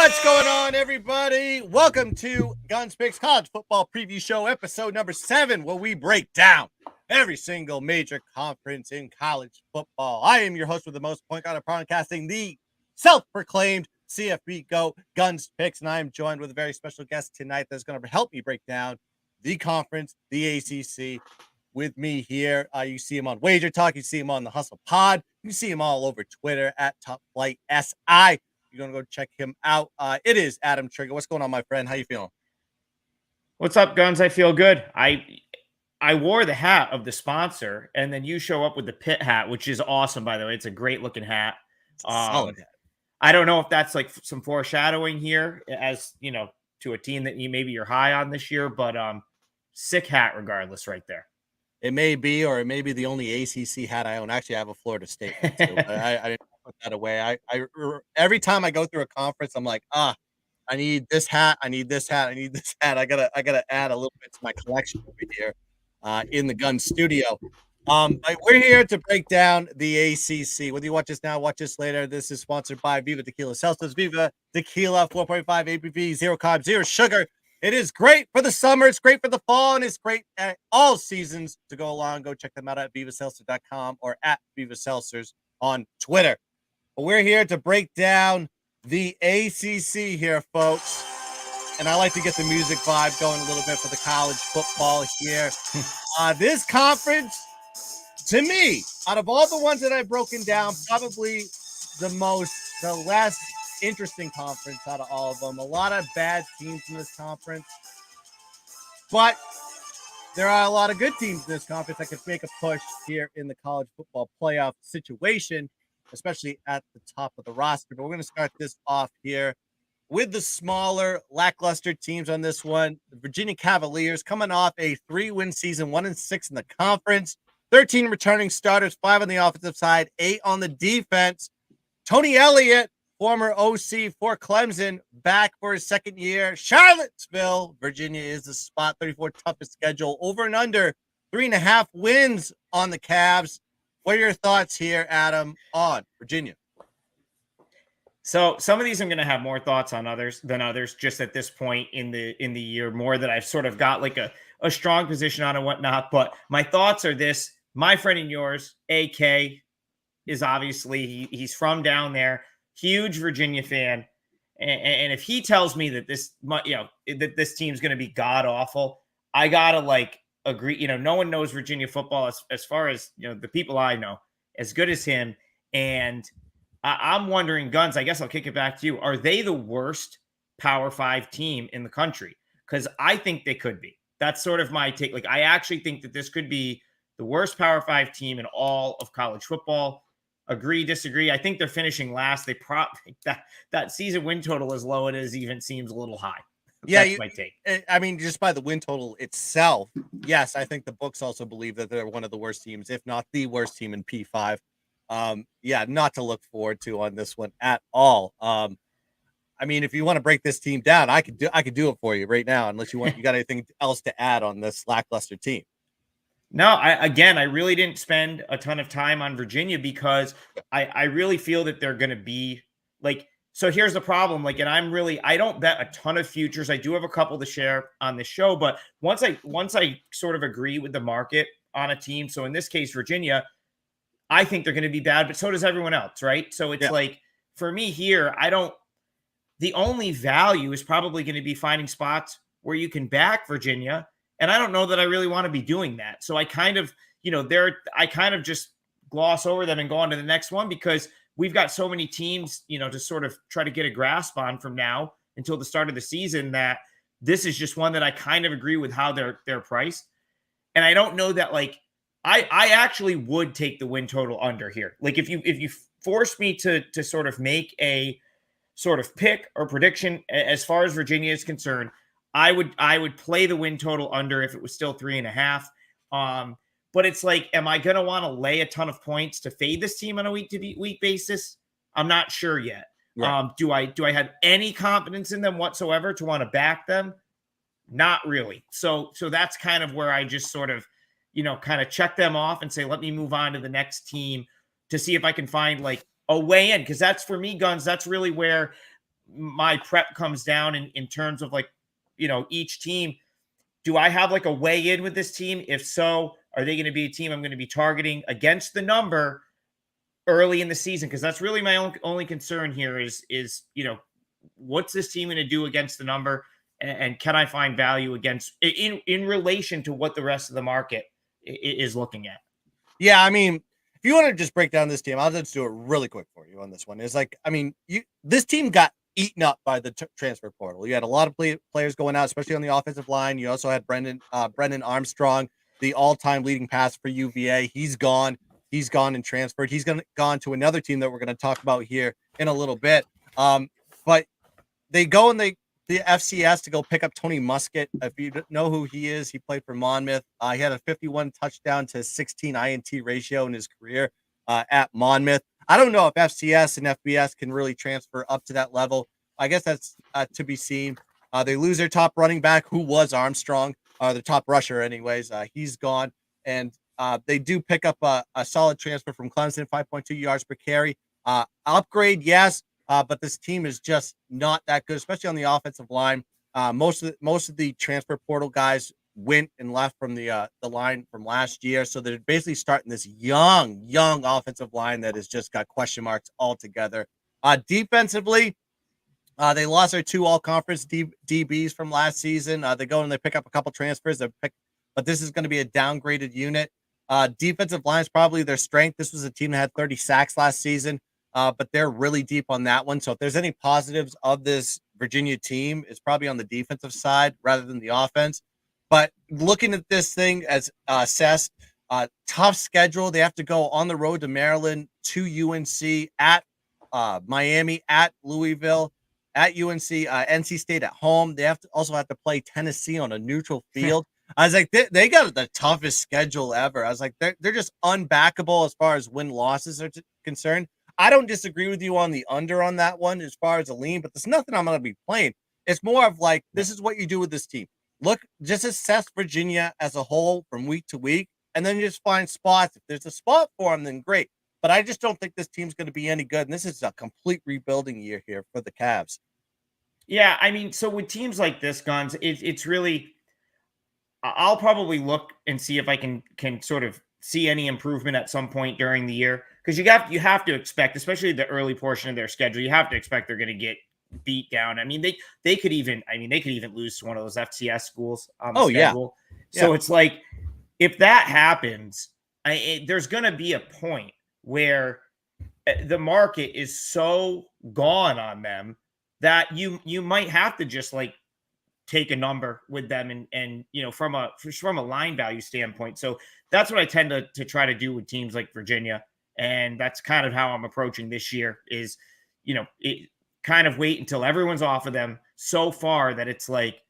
What's going on, everybody? Welcome to Gunzpicks College Football Preview Show, episode number 7, where we break down every single major conference in college football. I am your host with the most point guard of podcasting, the self-proclaimed CFB GOAT, Gunzpicks, and I am joined with a very special guest tonight that's going to help me break down the conference, the ACC. With me here, you see him on Wager Talk, you see him on the Hustle Pod, you see him all over Twitter at Top Flight SI. You're going to go check him out. It is Adam Trigger. What's going on, my friend? How you feeling? What's up, Guns? I feel good. I wore the hat of the sponsor, and then you show up with the Pitt hat, which is awesome, by the way. It's a great looking hat. Solid hat. I don't know if that's like some foreshadowing here, as you know, to a team that you're high on this year, but sick hat regardless, right there. It may be, or it may be the only ACC hat I own. Actually, I have a Florida State one too. I didn't put that away. I every time I go through a conference, I'm like, I need this hat. I need this hat. I need this hat. I gotta add a little bit to my collection over here in the Gun Studio. But we're here to break down the ACC. Whether you watch this now, watch this later. This is sponsored by Viva Tequila Seltzers. Viva Tequila, 4.5 ABV, 0 carbs, 0 sugar. It is great for the summer. It's great for the fall, and it's great at all seasons to go along. Go check them out at vivaseltzer.com or at Viva Seltzers on Twitter. But we're here to break down the ACC here, folks. And I like to get the music vibe going a little bit for the college football here. This conference, to me, out of all the ones that I've broken down, probably the less interesting conference out of all of them. A lot of bad teams in this conference, but there are a lot of good teams in this conference that could make a push here in the college football playoff situation, especially at the top of the roster. But we're going to start this off here with the smaller, lackluster teams on this one. The Virginia Cavaliers coming off a 3-win season, 1-6 in the conference, 13 returning starters, 5 on the offensive side, 8 on the defense. Tony Elliott, former OC for Clemson, back for his second year. Charlottesville, Virginia is the spot 34 toughest schedule. Over and under 3.5 wins on the Cavs. What are your thoughts here, Adam, on Virginia? So some of these I'm going to have more thoughts on than others, just at this point in the year, more that I've sort of got like a strong position on and whatnot. But my thoughts are this: my friend and yours, AK, is obviously he's from down there. Huge Virginia fan, and if he tells me that this team's going to be god awful, I gotta agree. No one knows Virginia football as far as the people I know as good as him. And I'm wondering, Guns, I guess I'll kick it back to you. Are they the worst Power 5 team in the country? Because I think they could be. That's sort of my take. I actually think that this could be the worst Power 5 team in all of college football. Agree, disagree. I think they're finishing last. They that season win total as low as even seems a little high. Yeah, that's my take. I mean, just by the win total itself, yes, I think the books also believe that they're one of the worst teams, if not the worst team in P5. Yeah, not to look forward to on this one at all. I mean, if you want to break this team down, I could do it for you right now, unless you got anything else to add on this lackluster team. No, I really didn't spend a ton of time on Virginia because I really feel that they're going to be so here's the problem. And I don't bet a ton of futures. I do have a couple to share on this show, but once I sort of agree with the market on a team. So in this case, Virginia, I think they're going to be bad, but so does everyone else. Right. So it's for me here, the only value is probably going to be finding spots where you can back Virginia. And I don't know that I really want to be doing that. So I kind of, I kind of just gloss over them and go on to the next one because we've got so many teams, to sort of try to get a grasp on from now until the start of the season that this is just one that I kind of agree with how they're priced. And I don't know that I actually would take the win total under here. If you force me to sort of make a sort of pick or prediction as far as Virginia is concerned, I would play the win total under if it was still 3.5. But it's am I going to want to lay a ton of points to fade this team on a week basis? I'm not sure yet. Right. Do I have any confidence in them whatsoever to want to back them? Not really. So that's kind of where I just sort of, kind of check them off and say, let me move on to the next team to see if I can find a way in. Because that's, for me, Guns, that's really where my prep comes down in terms of like, each team. Do I have like a weigh in with this team? If so, are they going to be a team I'm going to be targeting against the number early in the season? Because that's really my only concern here is what's this team going to do against the number, and can I find value against in relation to what the rest of the market is looking at? Yeah, I mean, if you want to just break down this team, I'll just do it really quick for you on this one. It's like, I mean, this team got eaten up by the transfer portal. You had a lot of players going out, especially on the offensive line. You also had Brendan Armstrong, the all-time leading passer for UVA. He's gone. He's gone and transferred. He's gone to another team that we're going to talk about here in a little bit. But they go and the FCS to go pick up Tony Muskett. If you don't know who he is, he played for Monmouth. He had a 51 touchdown to 16 INT ratio in his career at Monmouth. I don't know if FCS and FBS can really transfer up to that level. I guess that's to be seen. They lose their top running back, who was Armstrong, the top rusher anyways. He's gone. And they do pick up a solid transfer from Clemson, 5.2 yards per carry. Upgrade, yes. But this team is just not that good, especially on the offensive line. Most of the transfer portal guys went and left from the line from last year, so they're basically starting this young offensive line that has just got question marks altogether. Defensively, they lost their two all-conference DBs from last season. They go and they pick up a couple transfers. But this is going to be a downgraded unit. Defensive line is probably their strength. This was a team that had 30 sacks last season. But they're really deep on that one. So if there's any positives of this Virginia team, it's probably on the defensive side rather than the offense. But looking at this thing as assessed, tough schedule. They have to go on the road to Maryland, to UNC, at Miami, at Louisville, at UNC, NC State at home. They also have to play Tennessee on a neutral field. I was like, they got the toughest schedule ever. I was like, they're just unbackable as far as win losses are concerned. I don't disagree with you on the under on that one as far as a lean, but there's nothing I'm going to be playing. It's more of like, this is what you do with this team. Look, just assess Virginia as a whole from week to week, and then just find spots. If there's a spot for them, then great. But I just don't think this team's going to be any good. And this is a complete rebuilding year here for the Cavs. Yeah, I mean, so with teams like this, Guns, it's really, I'll probably look and see if I can sort of see any improvement at some point during the year, because you have to expect, especially the early portion of their schedule, you have to expect they're going to get beat down. I mean, they could even lose to one of those FCS schools on the schedule. Yeah. So it's like, if that happens, there's going to be a point where the market is so gone on them that you might have to just like take a number with them and from a line value standpoint. So that's what I tend to try to do with teams like Virginia. And that's kind of how I'm approaching this year is, kind of wait until everyone's off of them so far that it's like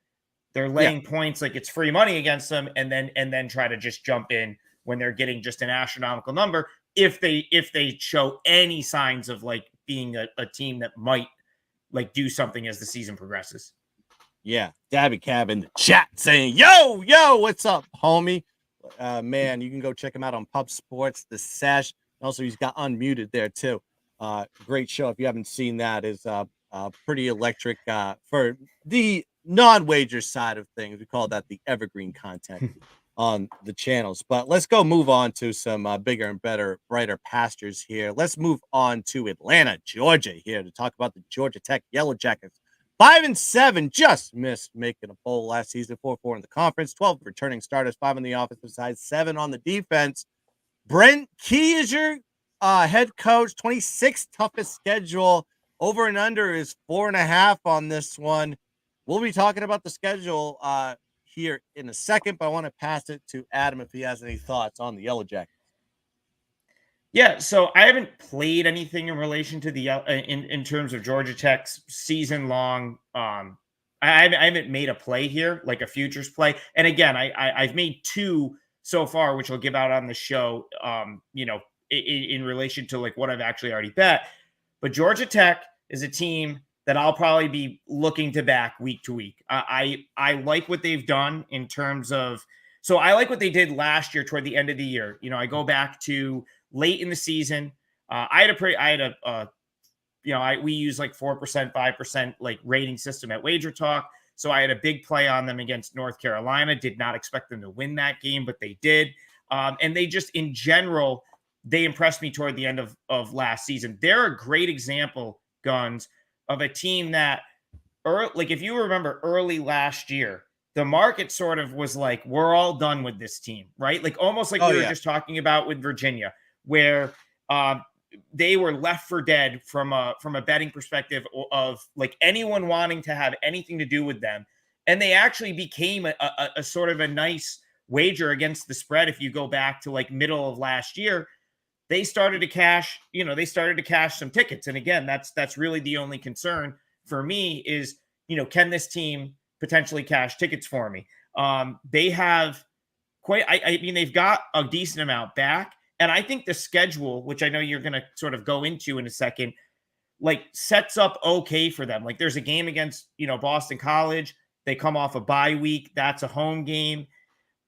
they're laying points like it's free money against them, and then try to just jump in when they're getting just an astronomical number. If they show any signs of like being a team that might like do something as the season progresses. Yeah, Dabby Cab in the chat saying, yo, what's up, homie? Man, you can go check him out on Pub Sports, The Sesh. Also, he's got unmuted there, too. Great show. If you haven't seen that, is pretty electric for the non-wager side of things. We call that the evergreen content on the channels. But let's go move on to some bigger and better, brighter pastures here. Let's move on to Atlanta, Georgia here to talk about the Georgia Tech Yellow Jackets. 5-7, just missed making a bowl last season. 4-4 in the conference, 12 returning starters, 5 on the offensive side, 7 on the defense. Brent Key is your head coach. 26th toughest schedule. Over and under is 4.5 on this one. We'll be talking about the schedule here in a second, but I want to pass it to Adam if he has any thoughts on the Yellow Jackets. Yeah, so I haven't played anything in relation to the in terms of Georgia Tech's season long. I haven't made a play here, like a futures play. And again, I've made 2 so far, which I'll give out on the show. In relation to like what I've actually already bet. But Georgia Tech is a team that I'll probably be looking to back week to week. I like what they've done in terms of. So I like what they did last year toward the end of the year. I go back to late in the season. I had a we use like 4%, 5% like rating system at Wager Talk. So I had a big play on them against North Carolina. Did not expect them to win that game, but they did. And they just, in general, they impressed me toward the end of last season. They're a great example, Guns, of a team that, like if you remember early last year, the market sort of was like, we're all done with this team, right? Like almost like Oh we were yeah. just talking about with Virginia, where um, they were left for dead from a betting perspective of like anyone wanting to have anything to do with them, and they actually became a sort of a nice wager against the spread. If you go back to like middle of last year, they started to cash some tickets. And again, that's really the only concern for me is, can this team potentially cash tickets for me? They have I mean, they've got a decent amount back. And I think the schedule, which I know you're going to sort of go into in a second, like sets up okay for them. Like there's a game against, Boston College. They come off a bye week. That's a home game.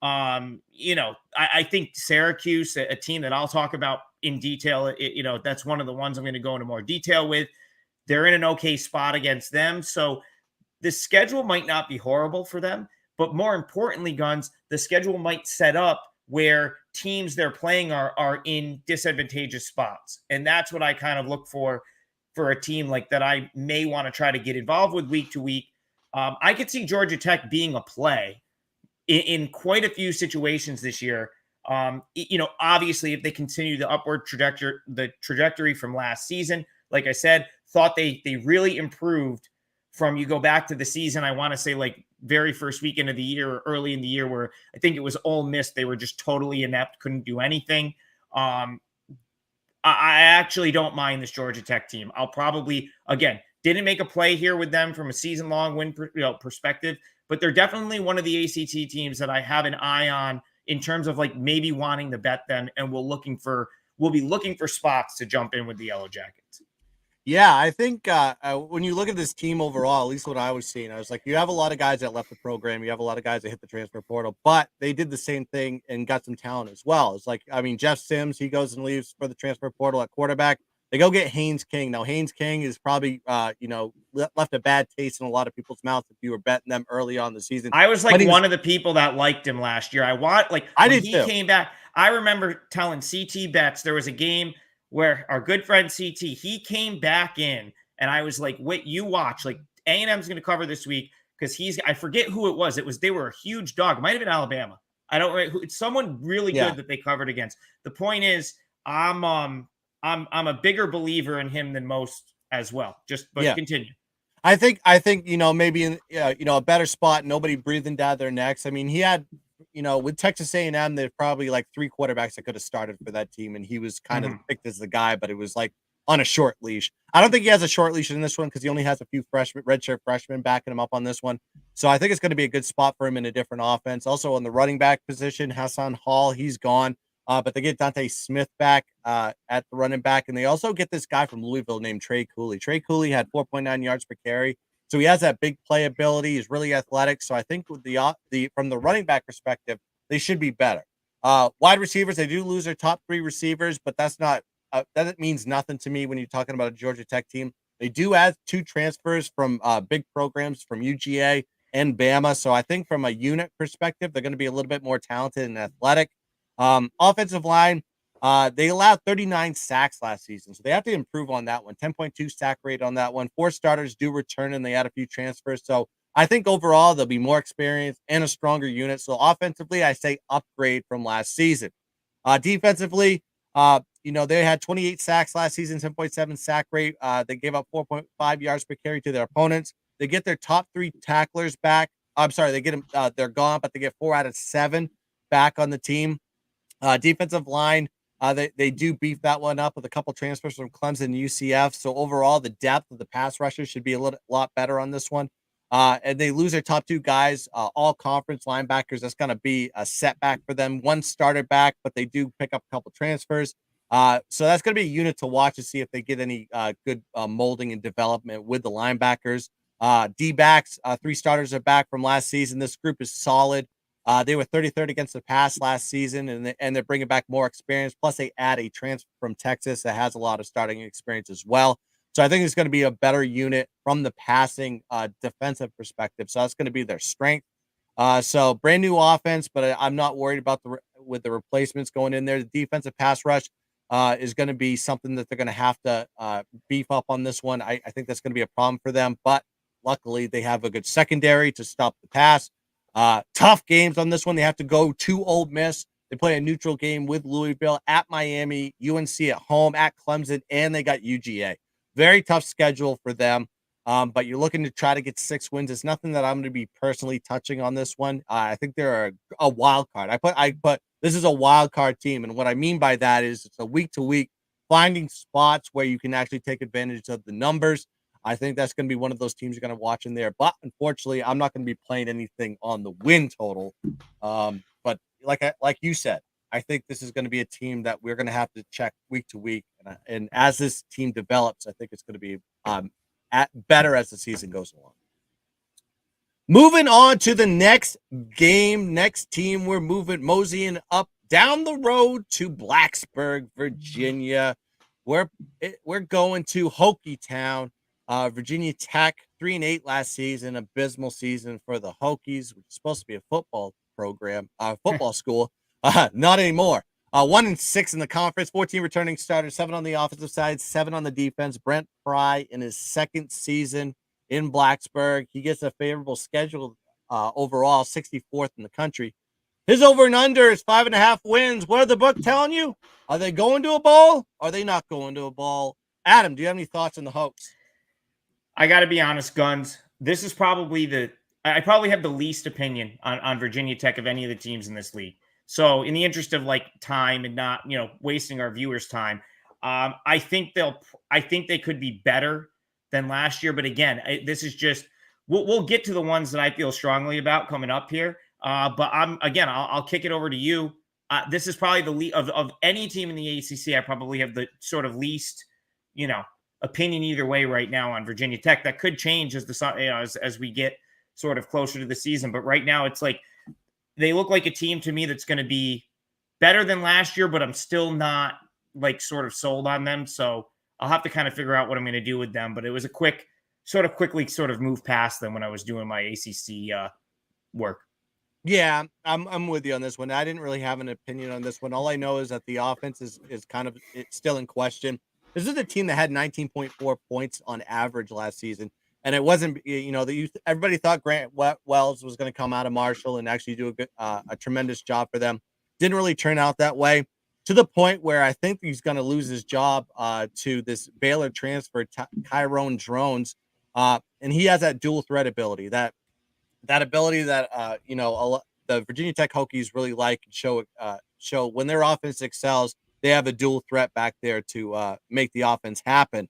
I think Syracuse, a team that I'll talk about in detail, that's one of the ones I'm going to go into more detail with. They're in an okay spot against them. So the schedule might not be horrible for them, but more importantly, Guns, the schedule might set up where teams they're playing are in disadvantageous spots. And that's what I kind of look for a team like that I may want to try to get involved with week to week. I could see Georgia Tech being a play in quite a few situations this year. Obviously, if they continue the upward trajectory from last season, like I said, thought they really improved from, you go back to the season, I want to say like very first weekend of the year or early in the year, where I think it was Ole Miss. They were just totally inept, couldn't do anything. I actually don't mind this Georgia Tech team. I'll probably, again, didn't make a play here with them from a season long win perspective, but they're definitely one of the ACT teams that I have an eye on in terms of like maybe wanting to bet them. And we'll be looking for spots to jump in with the Yellow Jackets. Yeah, I think when you look at this team overall, at least what I was seeing, I was like, you have a lot of guys that left the program. You have a lot of guys that hit the transfer portal, but they did the same thing and got some talent as well. It's like, I mean, Jeff Sims, he goes and leaves for the transfer portal at quarterback. They go get Haynes King. Now, Haynes King is probably, left a bad taste in a lot of people's mouths if you were betting them early on the season. I was like But one of the people that liked him last year. I When did he too. came back, I remember telling CT Bets there was a game where our good friend CT, he came back in, and I was like, wait, you watch, like A&M's going to cover this week because I forget who it was. They were a huge dog. It might have been Alabama. I don't know. It's someone really Yeah. good that they covered against. The point is, I'm a bigger believer in him than most as well. But continue. I think maybe in a better spot, nobody breathing down their necks. I mean, he had with Texas A&M, there's probably like 3 quarterbacks that could have started for that team, and he was kind of picked as the guy, but it was like on a short leash. I don't think he has a short leash in this one because he only has a few redshirt freshmen backing him up on this one. So I think it's going to be a good spot for him in a different offense. Also on the running back position, Hassan Hall, he's gone. But they get Dante Smith back at the running back, and they also get this guy from Louisville named Trey Cooley. Trey Cooley had 4.9 yards per carry, so he has that big playability. He's really athletic. So I think with the from the running back perspective, they should be better. Wide receivers, they do lose their top 3 receivers, but that's not that means nothing to me when you're talking about a Georgia Tech team. They do add 2 transfers from big programs from UGA and Bama, so I think from a unit perspective, they're going to be a little bit more talented and athletic. Offensive line, they allowed 39 sacks last season, so they have to improve on that one. 10.2 sack rate on that one. 4 starters do return, and they had a few transfers. So I think overall they'll be more experienced and a stronger unit. So offensively, I say upgrade from last season. Defensively, they had 28 sacks last season, 10.7 sack rate. They gave up 4.5 yards per carry to their opponents. They get their top 3 tacklers back. I'm sorry, they get them. They're gone, but they get 4 out of 7 back on the team. Defensive line, they do beef that one up with a couple transfers from Clemson and UCF. So overall, the depth of the pass rushers should be a lot better on this one. And they lose their top 2 guys, all conference linebackers. That's going to be a setback for them. One started back, but they do pick up a couple transfers. So that's going to be a unit to watch to see if they get any good molding and development with the linebackers. D-backs, 3 starters are back from last season. This group is solid. They were 33rd against the pass last season, and they're bringing back more experience. Plus, they add a transfer from Texas that has a lot of starting experience as well. So I think it's going to be a better unit from the passing defensive perspective. So that's going to be their strength. So brand new offense, but I'm not worried about with the replacements going in there. The defensive pass rush is going to be something that they're going to have to beef up on this one. I think that's going to be a problem for them, but luckily they have a good secondary to stop the pass. Tough games on this one. They have to go to Ole Miss. They play a neutral game with Louisville, at Miami, UNC at home, at Clemson, and they got UGA. Very tough schedule for them. But you're looking to try to get 6 wins. It's nothing that I'm going to be personally touching on this one. I think they're a wild card. I put this is a wild card team, and what I mean by that is it's a week to week finding spots where you can actually take advantage of the numbers. I think that's going to be one of those teams you're going to watch in there. But unfortunately, I'm not going to be playing anything on the win total. But like you said, I think this is going to be a team that we're going to have to check week to week, and as this team develops, I think it's going to be at better as the season goes along. Moving on to the next game, next team, we're moseying up down the road to Blacksburg, Virginia. We're going to Hokie Town, Virginia Tech, 3-8 last season, abysmal season for the Hokies, which is supposed to be a football program, football school. Not anymore. 1-6 in the conference, 14 returning starters, 7 on the offensive side, 7 on the defense. Brent Pry in his second season in Blacksburg. He gets a favorable schedule overall, 64th in the country. His over and under is 5.5 wins. What are the book telling you? Are they going to a bowl? Are they not going to a bowl? Adam, do you have any thoughts on the Hoax? I got to be honest, Guns. This is probably I probably have the least opinion on Virginia Tech of any of the teams in this league. So, in the interest of like time and not wasting our viewers' time, I think they could be better than last year. But again, this is just we'll get to the ones that I feel strongly about coming up here. But I'll kick it over to you. This is probably the lead of any team in the ACC. I probably have the sort of least, opinion either way right now on Virginia Tech. That could change as we get sort of closer to the season. But right now, it's like they look like a team to me that's going to be better than last year, but I'm still not like sort of sold on them. So I'll have to kind of figure out what I'm going to do with them. But it was a quickly move past them when I was doing my ACC work. Yeah, I'm with you on this one. I didn't really have an opinion on this one. All I know is that the offense is kind of it's still in question. This is a team that had 19.4 points on average last season, and it wasn't. Everybody thought Grant Wells was going to come out of Marshall and actually do a tremendous job for them. Didn't really turn out that way, to the point where I think he's going to lose his job to this Baylor transfer, Tyrone Drones, and he has that dual threat ability that ability that the Virginia Tech Hokies really like and show when their offense excels. They have a dual threat back there to make the offense happen.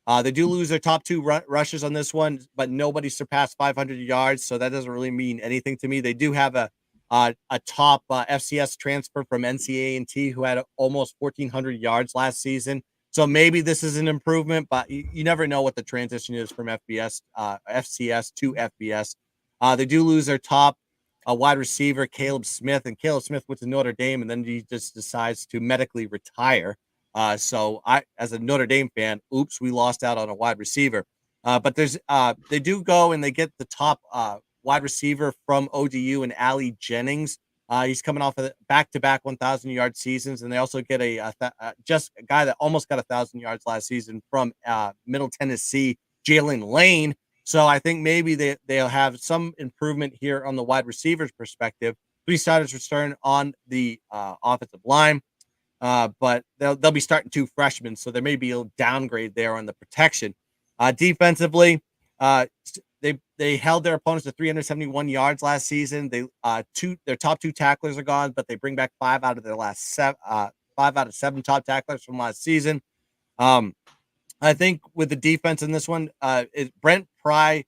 They do lose their top 2 rushers on this one, but nobody surpassed 500 yards, so that doesn't really mean anything to me. They do have a top FCS transfer from NCAA who had almost 1,400 yards last season. So maybe this is an improvement, but you never know what the transition is from FCS to FBS. They do lose their top wide receiver, Caleb Smith, and Caleb Smith went to Notre Dame, and then he just decides to medically retire. So I, as a Notre Dame fan, oops, we lost out on a wide receiver. But they do go and they get the top wide receiver from ODU and Ali Jennings. He's coming off of back-to-back 1,000-yard seasons, and they also get a guy that almost got 1,000 yards last season from Middle Tennessee, Jalen Lane. So I think maybe they'll have some improvement here on the wide receivers perspective. 3 starters return on the offensive line, but they'll be starting 2 freshmen, so there may be a downgrade there on the protection. Defensively, they held their opponents to 371 yards last season. Their top 2 tacklers are gone, but they bring back 5 out of their last 7 top tacklers from last season. I think with the defense in this one, Brent Pry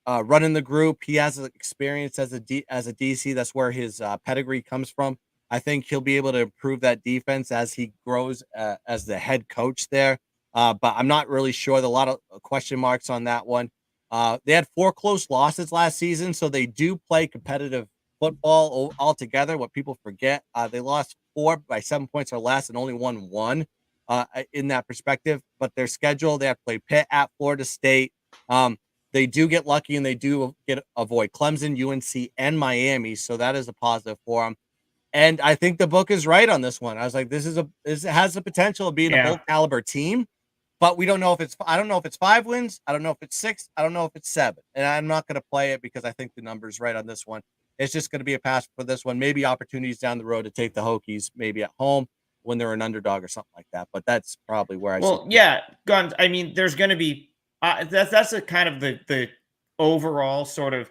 running the group. He has experience as a DC. That's where his pedigree comes from. I think he'll be able to improve that defense as he grows as the head coach there. But I'm not really sure. There's a lot of question marks on that one. They had 4 close losses last season, so they do play competitive football altogether. What people forget, they lost 4 by 7 points or less and only won 1. in that perspective. But their schedule, they have to play Pitt at Florida State. Um, they do get lucky and they do avoid Clemson, UNC, and Miami, so that is a positive for them. And I think the book is right on this one. I was like, this has the potential of being a Yeah. bowl caliber team, but we don't know if it's. I don't know if it's 5 wins. I don't know if it's 6. I don't know if it's 7. And I'm not going to play it because I think the number's right on this one. It's just going to be a pass for this one. Maybe opportunities down the road to take the Hokies, maybe at home when they're an underdog or something like that. But that's probably where I see. Well, yeah, Guns. I mean, there's going to be that's a kind of the overall sort of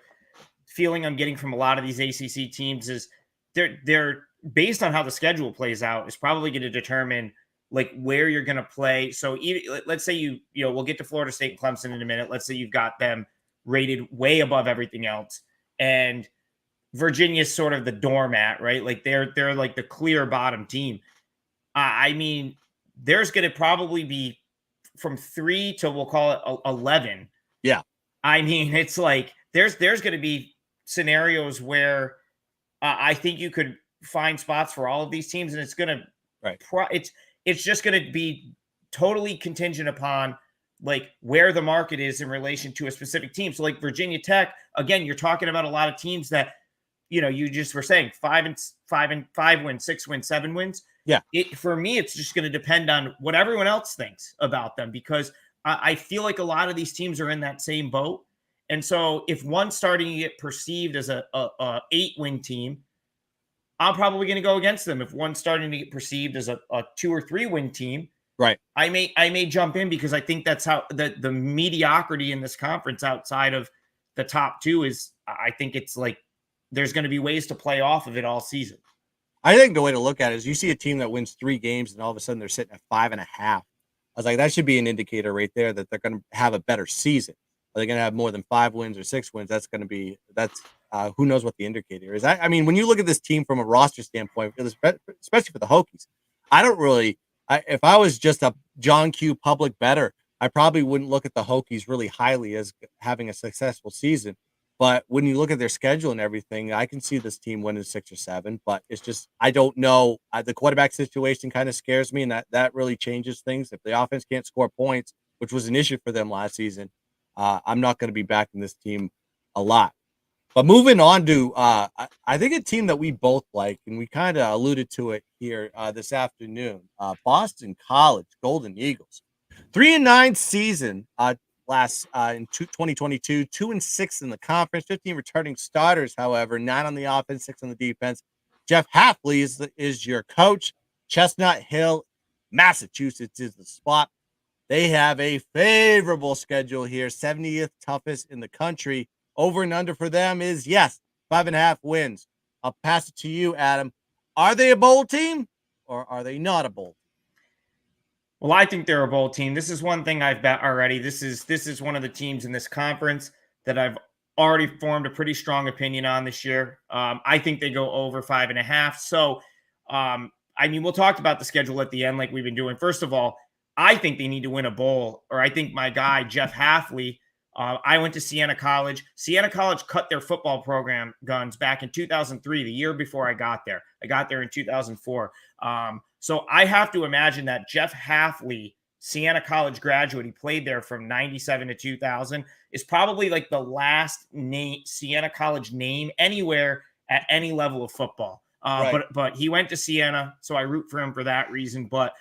feeling I'm getting from a lot of these ACC teams is they're based on how the schedule plays out is probably going to determine like where you're going to play. So even, let's say you know we'll get to Florida State and Clemson in a minute. Let's say you've got them rated way above everything else, and Virginia's sort of the doormat, right? Like they're like the clear bottom team. I mean, there's going to probably be from 3 to we'll call it 11. Yeah. I mean, it's like there's going to be scenarios where I think you could find spots for all of these teams, and it's going to Right. It's just going to be totally contingent upon like where the market is in relation to a specific team. So like Virginia Tech, again, you're talking about a lot of teams that you just were saying 5 wins, 6 wins, 7 wins. Yeah. For me, it's just going to depend on what everyone else thinks about them because I feel like a lot of these teams are in that same boat. And so if one's starting to get perceived as a 8-win team, I'm probably going to go against them. If one's starting to get perceived as a 2 or 3-win team, right, I may jump in because I think that's how the mediocrity in this conference outside of the top 2 is. I think it's like there's going to be ways to play off of it all season. I think the way to look at it is you see a team that wins 3 games and all of a sudden they're sitting at 5.5. I was like, that should be an indicator right there that they're going to have a better season. Are they going to have more than 5 wins or 6 wins? That's going to be who knows what the indicator is. I mean, when you look at this team from a roster standpoint, especially for the Hokies, I don't really. If I was just a John Q public bettor, I probably wouldn't look at the Hokies really highly as having a successful season. But when you look at their schedule and everything, I can see this team winning 6 or 7. But it's just I don't know. The quarterback situation kind of scares me, and that really changes things. If the offense can't score points, which was an issue for them last season, I'm not going to be backing this team a lot. But moving on to, I think a team that we both like, and we kind of alluded to it here this afternoon, Boston College Golden Eagles. 3-9 season last in 2022, 2-6 in the conference, 15 returning starters, however, 9 on the offense, 6 on the defense. Jeff Hafley is your coach. Chestnut Hill, Massachusetts is the spot. They have a favorable schedule here, 70th toughest in the country. Over and under for them is, yes, 5.5 wins. I'll pass it to you, Adam. Are they a bowl team or are they not a bowl? Well, I think they're a bowl team. This is one thing I've bet already. This is one of the teams in this conference that I've already formed a pretty strong opinion on this year. I think they go over 5.5. So, I mean, we'll talk about the schedule at the end like we've been doing. First of all, I think they need to win a bowl, or I think my guy, Jeff Hafley, I went to Siena College. Siena College cut their football program Guns back in 2003, the year before I got there. I got there in 2004. So I have to imagine that Jeff Hafley, Siena College graduate, he played there from 97 to 2000, is probably like the last name Siena College name anywhere at any level of football. Right. But he went to Siena, so I root for him for that reason. But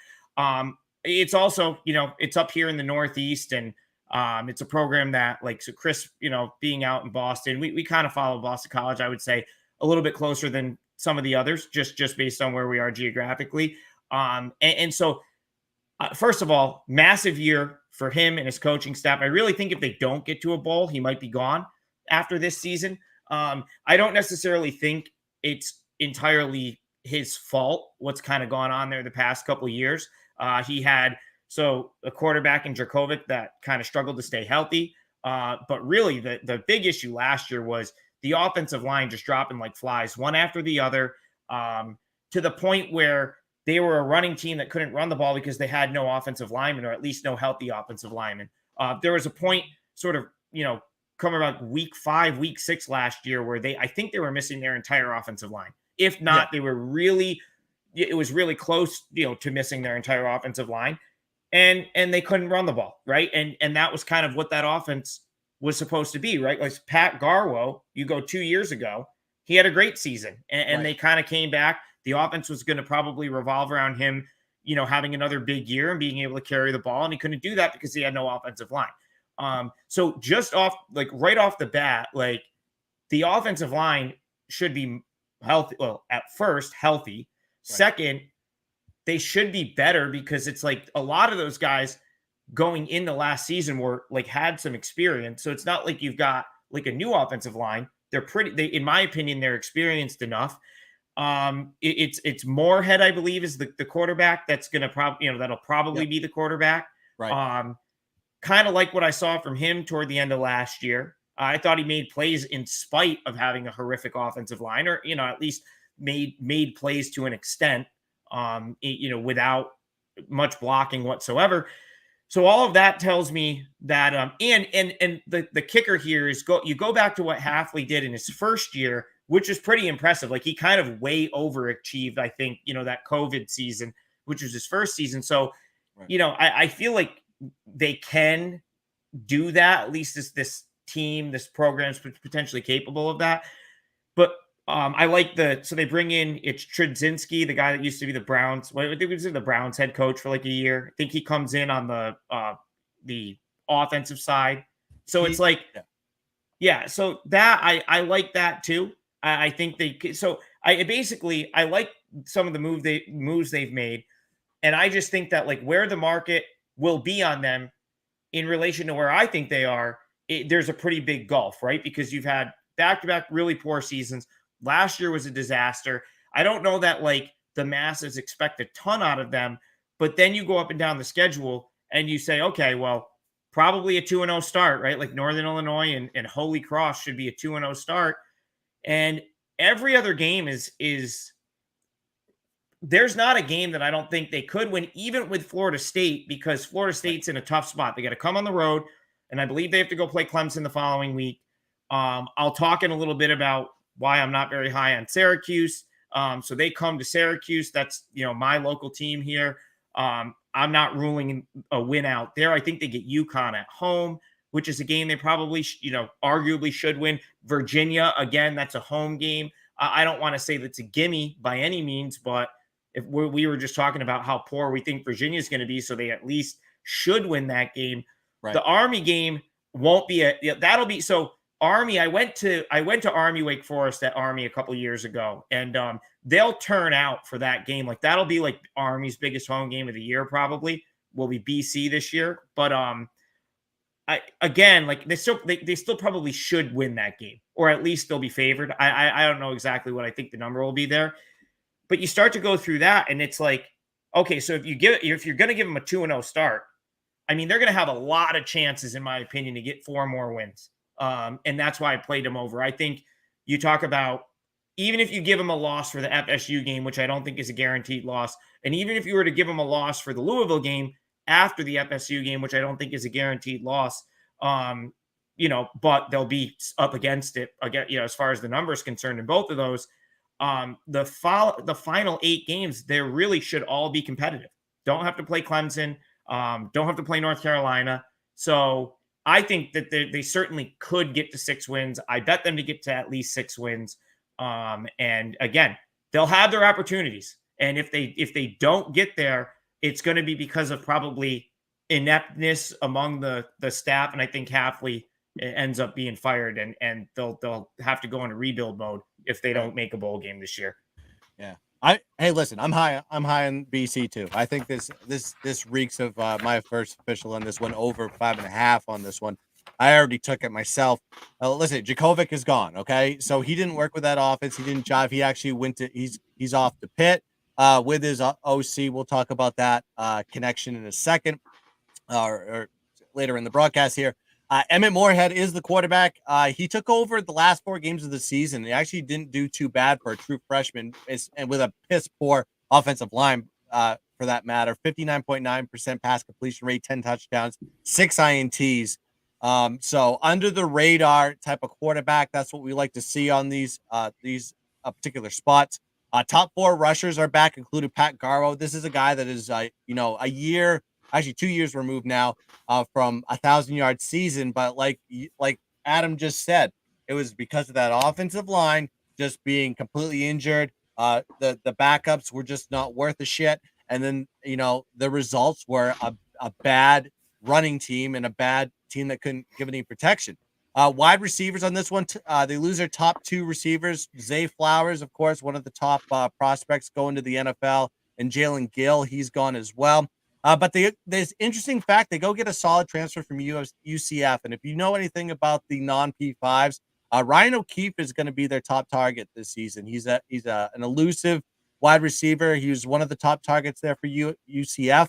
it's also, it's up here in the Northeast, and it's a program that, like, so Chris, being out in Boston, we kind of follow Boston College, I would say, a little bit closer than some of the others, just based on where we are geographically. And so, first of all, massive year for him and his coaching staff. I really think if they don't get to a bowl, he might be gone after this season. I don't necessarily think it's entirely his fault what's kind of gone on there the past couple of years. He had a quarterback in Dracovic that kind of struggled to stay healthy. But really, the big issue last year was the offensive line just dropping like flies, one after the other, to the point where they were a running team that couldn't run the ball because they had no offensive linemen, or at least no healthy offensive linemen. There was a point sort of, coming about week 5, week 6 last year where I think they were missing their entire offensive line. If not, they were really it was really close, to missing their entire offensive line, and they couldn't run the ball, right? And that was kind of what that offense was supposed to be, right? Like Pat Garwo, you go 2 years ago, he had a great season, and Right. they kind of came back. The offense was going to probably revolve around him, having another big year and being able to carry the ball, and he couldn't do that because he had no offensive line. So just off, like right off the bat, like the offensive line should be healthy. Well, at first, healthy. Right. Second, they should be better because it's like a lot of those guys going into last season were like had some experience. So it's not like you've got like a new offensive line. In my opinion, they're experienced enough. It's Moorhead, I believe, is the quarterback that's gonna probably, that'll probably Yep. be the quarterback. Right. Um, Kind of like what I saw from him toward the end of last year. I thought he made plays in spite of having a horrific offensive line, or at least made plays to an extent, without much blocking whatsoever. So all of that tells me that, and the kicker here is you go back to what Halfley did in his first year, which is pretty impressive. Like he kind of way overachieved, I think, that COVID season, which was his first season. So, Right. I feel like they can do that. At least this team, this program is potentially capable of that. But I like so they bring in, it's Trzynski, the guy that used to be the Browns. Well, I think he was the Browns head coach for like a year. I think he comes in on the offensive side. So it's He like, Yeah. yeah. So that I like that too. I think I like some of the moves they've made, and I just think that like where the market will be on them in relation to where I think they are, there's a pretty big gulf, right? Because you've had back-to-back really poor seasons. Last year was a disaster. I don't know that like the masses expect a ton out of them, but then you go up and down the schedule and you say, okay, well, probably a 2-0 start, right? Like Northern Illinois and Holy Cross should be a 2-0 start. And every other game is there's not a game that I don't think they could win, even with Florida State, because Florida Right. State's in a tough spot. They got to come on the road, and I believe they have to go play Clemson the following week. I'll talk in a little bit about why I'm not very high on Syracuse. So they come to Syracuse. That's my local team here. I'm not ruling a win out there. I think they get UConn at home, which is a game they probably arguably should win. Virginia, again, that's a home game. I don't want to say that's a gimme by any means, but if we were just talking about how poor we think Virginia is going to be, so they at least should win that game. Right. The Army game won't be that'll be so. Army, I went to Army Wake Forest at Army a couple years ago, and they'll turn out for that game. Like that'll be like Army's biggest home game of the year, probably will be BC this year. But I again, like they still probably should win that game, or at least they'll be favored. I don't know exactly what I think the number will be there, but you start to go through that, and it's like, okay, so if you're going to give them a 2-0 start, I mean, they're going to have a lot of chances, in my opinion, to get 4 more wins. And that's why I played them over. I think you talk about, even if you give them a loss for the FSU game, which I don't think is a guaranteed loss, and even if you were to give them a loss for the Louisville game after the FSU game, which I don't think is a guaranteed loss, but they'll be up against it again, as far as the numbers concerned in both of those. The final 8 games, they really should all be competitive. Don't have to play Clemson. Don't have to play North Carolina. So I think that they certainly could get to 6 wins. I bet them to get to at least 6 wins. And again, they'll have their opportunities. And if they don't get there, it's going to be because of probably ineptness among the staff. And I think Halfley ends up being fired, and they'll have to go into rebuild mode if they Right. don't make a bowl game this year. Yeah. Hey, listen, I'm high on BC too. I think this reeks of my first official on this one, over 5.5 on this one. I already took it myself. Listen, Djokovic is gone. Okay, so he didn't work with that offense. He didn't jive. He actually went to he's off the pit with his OC. We'll talk about that connection in a second, or later in the broadcast here. Emmett Moorhead is the quarterback. He took over the last 4 games of the season. He actually didn't do too bad for a true freshman, and with a piss poor offensive line, for that matter. 59.9% pass completion rate, 10 touchdowns, 6 INTs. So under the radar type of quarterback. That's what we like to see on these particular spots. Top four rushers are back, including Pat Garwo. This is a guy that is, a year, actually 2 years removed now from 1,000-yard season. But like Adam just said, it was because of that offensive line just being completely injured. The backups were just not worth a shit, and then the results were a bad running team and a bad team that couldn't give any protection. Wide receivers on this one, they lose their top two receivers. Zay Flowers, of course, one of the top prospects going to the NFL, and Jalen Gill, he's gone as well. But there's interesting fact, they go get a solid transfer from UCF. And if you know anything about the non-P5s, Ryan O'Keefe is going to be their top target this season. He's an elusive wide receiver. He was one of the top targets there for UCF.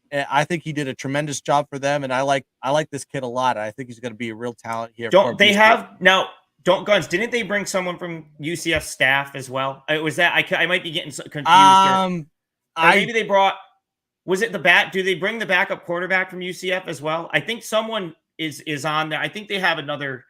I think he did a tremendous job for them, and I like this kid a lot. I think he's going to be a real talent here for Don't they BC. have now? Don't Guns? Didn't they bring someone from UCF staff as well? Was that I might be getting confused, or maybe they brought. Was it the bat? Do they bring the backup quarterback from UCF as well? I think someone is on there. I think they have another.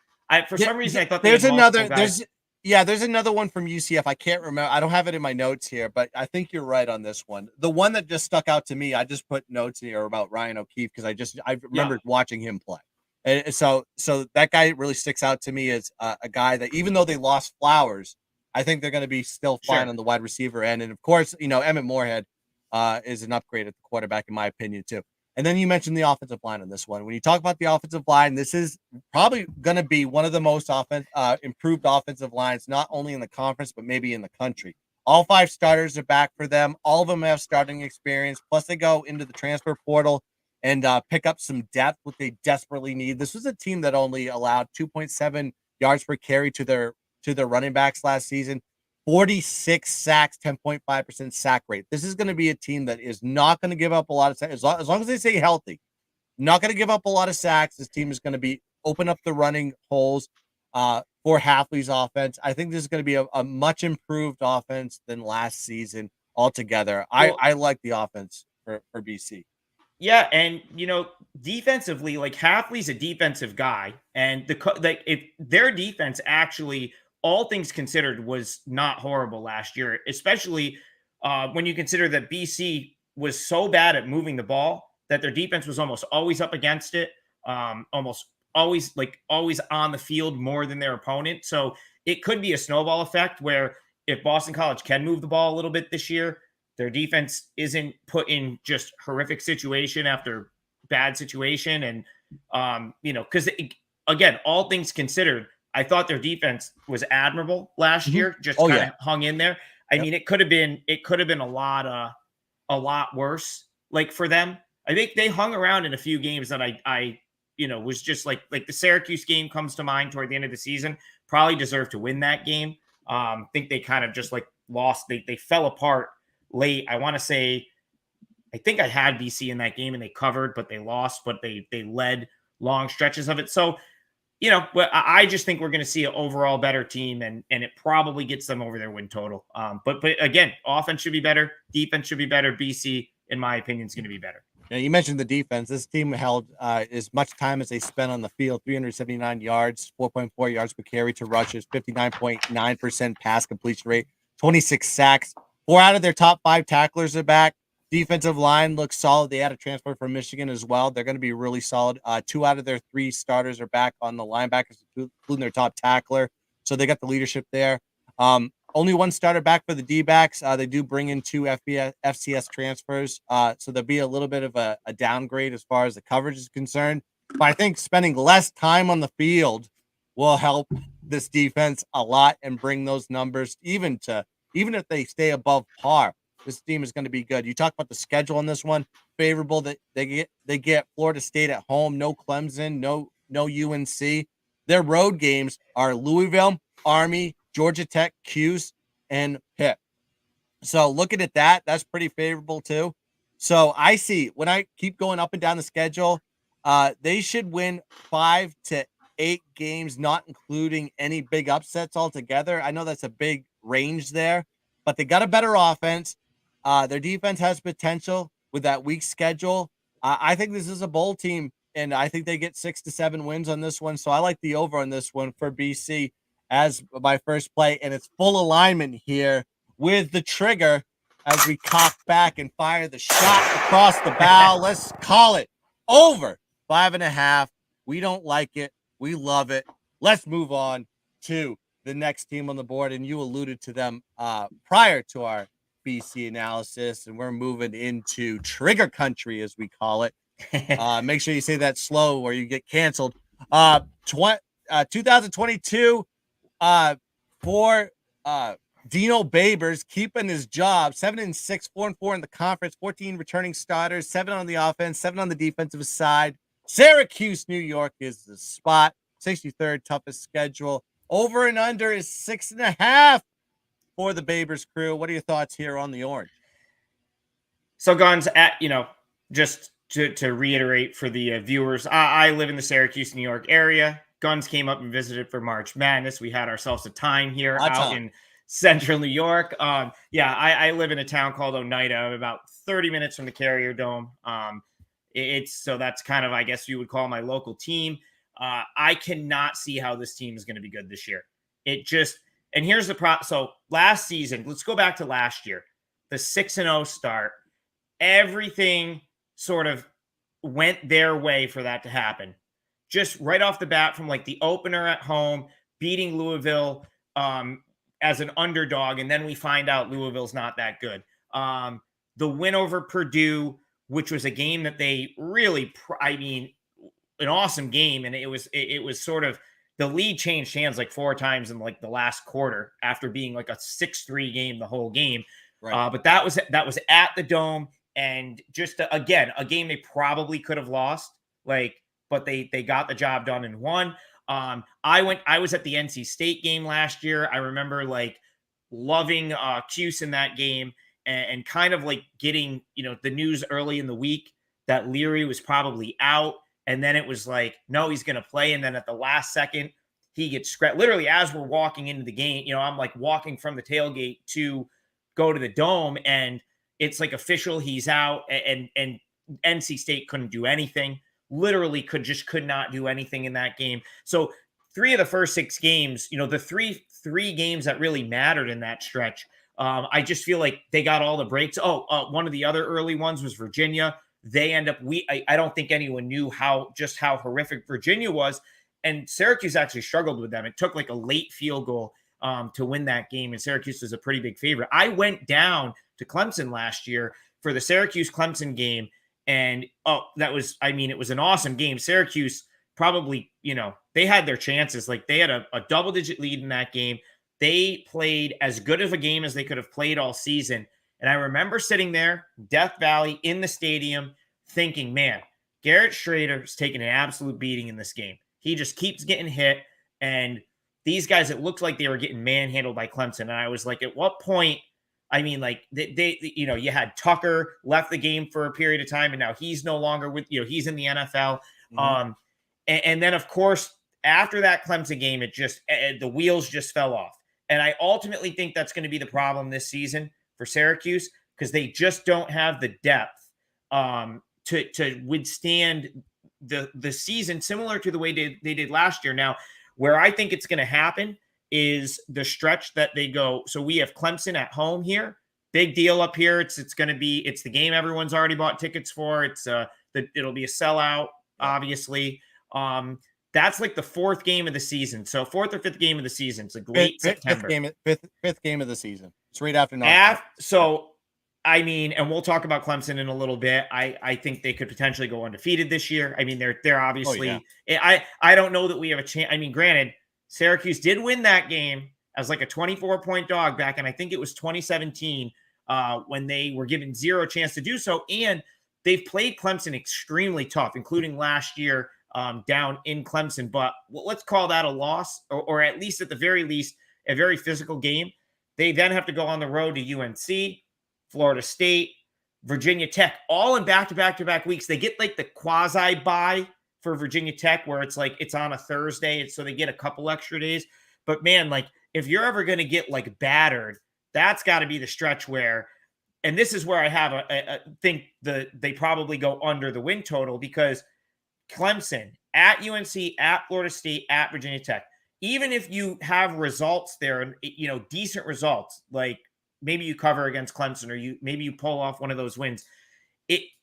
For some reason, I thought there's they had another. guys. There's another one from UCF. I can't remember. I don't have it in my notes here, but I think you're right on this one. The one that just stuck out to me, I just put notes here about Ryan O'Keefe because I remembered watching him play. And so that guy really sticks out to me as a guy that, even though they lost Flowers, I think they're going to be still fine on the wide receiver end. And of course, Emmett Morehead is an upgrade at the quarterback, in my opinion, too. And then you mentioned the offensive line on this one. When you talk about the offensive line, this is probably going to be one of the most improved offensive lines, not only in the conference, but maybe in the country. All five starters are back for them. All of them have starting experience. Plus, they go into the transfer portal and pick up some depth, what they desperately need. This was a team that only allowed 2.7 yards per carry to their running backs last season. 46 sacks, 10.5% sack rate. This is going to be a team that is not going to give up a lot of sacks. As long as they stay healthy, not going to give up a lot of sacks. This team is going to be open up the running holes for Hafley's offense. I think this is going to be a much improved offense than last season altogether. I like the offense for BC. Yeah, and defensively, like Hafley's a defensive guy, and if their defense actually, all things considered, was not horrible last year, especially when you consider that BC was so bad at moving the ball that their defense was almost always up against it, almost always on the field more than their opponent. So it could be a snowball effect where if Boston College can move the ball a little bit this year, their defense isn't put in just horrific situation after bad situation. And, because again, all things considered, I thought their defense was admirable last year, just kind of hung in there. I mean, it could have been a lot worse, like, for them. I think they hung around in a few games that I was just like the Syracuse game comes to mind toward the end of the season. Probably deserved to win that game. Think they kind of just lost. They fell apart late. I want to say, I think I had BC in that game and they covered, but they lost, but they led long stretches of it. So, I just think we're going to see an overall better team, and it probably gets them over their win total. But again, offense should be better. Defense should be better. BC, in my opinion, is going to be better. Yeah, you mentioned the defense. This team held as much time as they spent on the field, 379 yards, 4.4 yards per carry to rushes, 59.9% pass completion rate, 26 sacks. 4 out of their top 5 tacklers are back. Defensive line looks solid. They had a transfer from Michigan as well. They're going to be really solid. 2 out of their 3 starters are back on the linebackers, including their top tackler. So they got the leadership there. Only 1 starter back for the D-backs. They do bring in 2 FCS transfers. So there'll be a little bit of a downgrade as far as the coverage is concerned. But I think spending less time on the field will help this defense a lot and bring those numbers even if they stay above par. This team is going to be good. You talk about the schedule on this one, favorable that they get Florida State at home, no Clemson, no UNC. Their road games are Louisville, Army, Georgia Tech, Cuse, and Pitt. So looking at that, that's pretty favorable too. So I see when I keep going up and down the schedule, they should win 5 to 8 games, not including any big upsets altogether. I know that's a big range there, but they got a better offense. Their defense has potential with that weak schedule. I think this is a bowl team, and I think they get 6 to 7 wins on this one. So I like the over on this one for BC as my first play, and it's full alignment here with the trigger as we cock back and fire the shot across the bow. Let's call it over 5.5. We don't like it. We love it. Let's move on to the next team on the board. And you alluded to them prior to our BC analysis. And we're moving into trigger country, as we call it. Make sure you say that slow or you get canceled. 2022 for Dino Babers keeping his job, 7-6, 4-4 in the conference, 14 returning starters, 7 on the offense, 7 on the defensive side. Syracuse, New York is the spot. 63rd toughest schedule. Over and under is 6.5 for the Babers crew. What are your thoughts here on the Orange? So Guns, just to reiterate for the viewers, I live in the Syracuse, New York area. Guns came up and visited for March Madness. We had ourselves a time here out in central New York. I live in a town called Oneida, about 30 minutes from the Carrier Dome. So that's kind of, I guess you would call my local team. I cannot see how this team is going to be good this year. And here's the problem. So last season, let's go back to last year, the 6-0 start, everything sort of went their way for that to happen. Just right off the bat from like the opener at home, beating Louisville as an underdog. And then we find out Louisville's not that good. The win over Purdue, which was a game that they really, an awesome game. And it was sort of, the lead changed hands like 4 times in like the last quarter after being like a 6-3 game the whole game. Right. But that was at the Dome, and just again a game they probably could have lost, but they got the job done and won. I was at the NC State game last year. I remember like loving Cuse in that game, and kind of like getting the news early in the week that Leary was probably out. And then it was like, no, he's going to play. And then at the last second, he gets scratched. Literally, as we're walking into the game, I'm like walking from the tailgate to go to the Dome, and it's like official, he's out. And NC State couldn't do anything. Literally could not do anything in that game. So 3 of the first 6 games, the three games that really mattered in that stretch, I just feel like they got all the breaks. One of the other early ones was Virginia. They end up, I don't think anyone knew how horrific Virginia was. And Syracuse actually struggled with them. It took like a late field goal to win that game. And Syracuse is a pretty big favorite. I went down to Clemson last year for the Syracuse-Clemson game. And it was an awesome game. Syracuse probably, they had their chances. Like they had a double-digit lead in that game. They played as good of a game as they could have played all season. And I remember sitting there, Death Valley, in the stadium, thinking, man, Garrett Schrader's taking an absolute beating in this game. He just keeps getting hit. And these guys, it looked like they were getting manhandled by Clemson. And I was like, at what point, you had Tucker left the game for a period of time, and now he's no longer with, he's in the NFL. Mm-hmm. And then, of course, after that Clemson game, the wheels just fell off. And I ultimately think that's going to be the problem this season for Syracuse, because they just don't have the depth to withstand the season, similar to the way they did last year. Now, where I think it's going to happen is the stretch that they go. So we have Clemson at home here. Big deal up here. It's the game everyone's already bought tickets for. It'll be a sellout, obviously. That's like the 4th game of the season. So 4th or 5th game of the season. It's like late September. Fifth game of the season. It's right after. And we'll talk about Clemson in a little bit. I think they could potentially go undefeated this year. I mean, they're obviously. Oh, yeah. I don't know that we have a chance. I mean, granted, Syracuse did win that game as like a 24-point dog back, and I think it was 2017 when they were given zero chance to do so. And they've played Clemson extremely tough, including last year down in Clemson. But let's call that a loss, or at least at the very least, a very physical game. They then have to go on the road to UNC, Florida State, Virginia Tech, all in back-to-back weeks. They get like the quasi-bye for Virginia Tech, where it's like it's on a Thursday, so they get a couple extra days. But man, like if you're ever going to get like battered, that's got to be the stretch where, and this is where I have think they probably go under the win total, because Clemson at UNC, at Florida State, at Virginia Tech, even if you have results there, decent results, like maybe you cover against Clemson, or maybe you pull off one of those wins.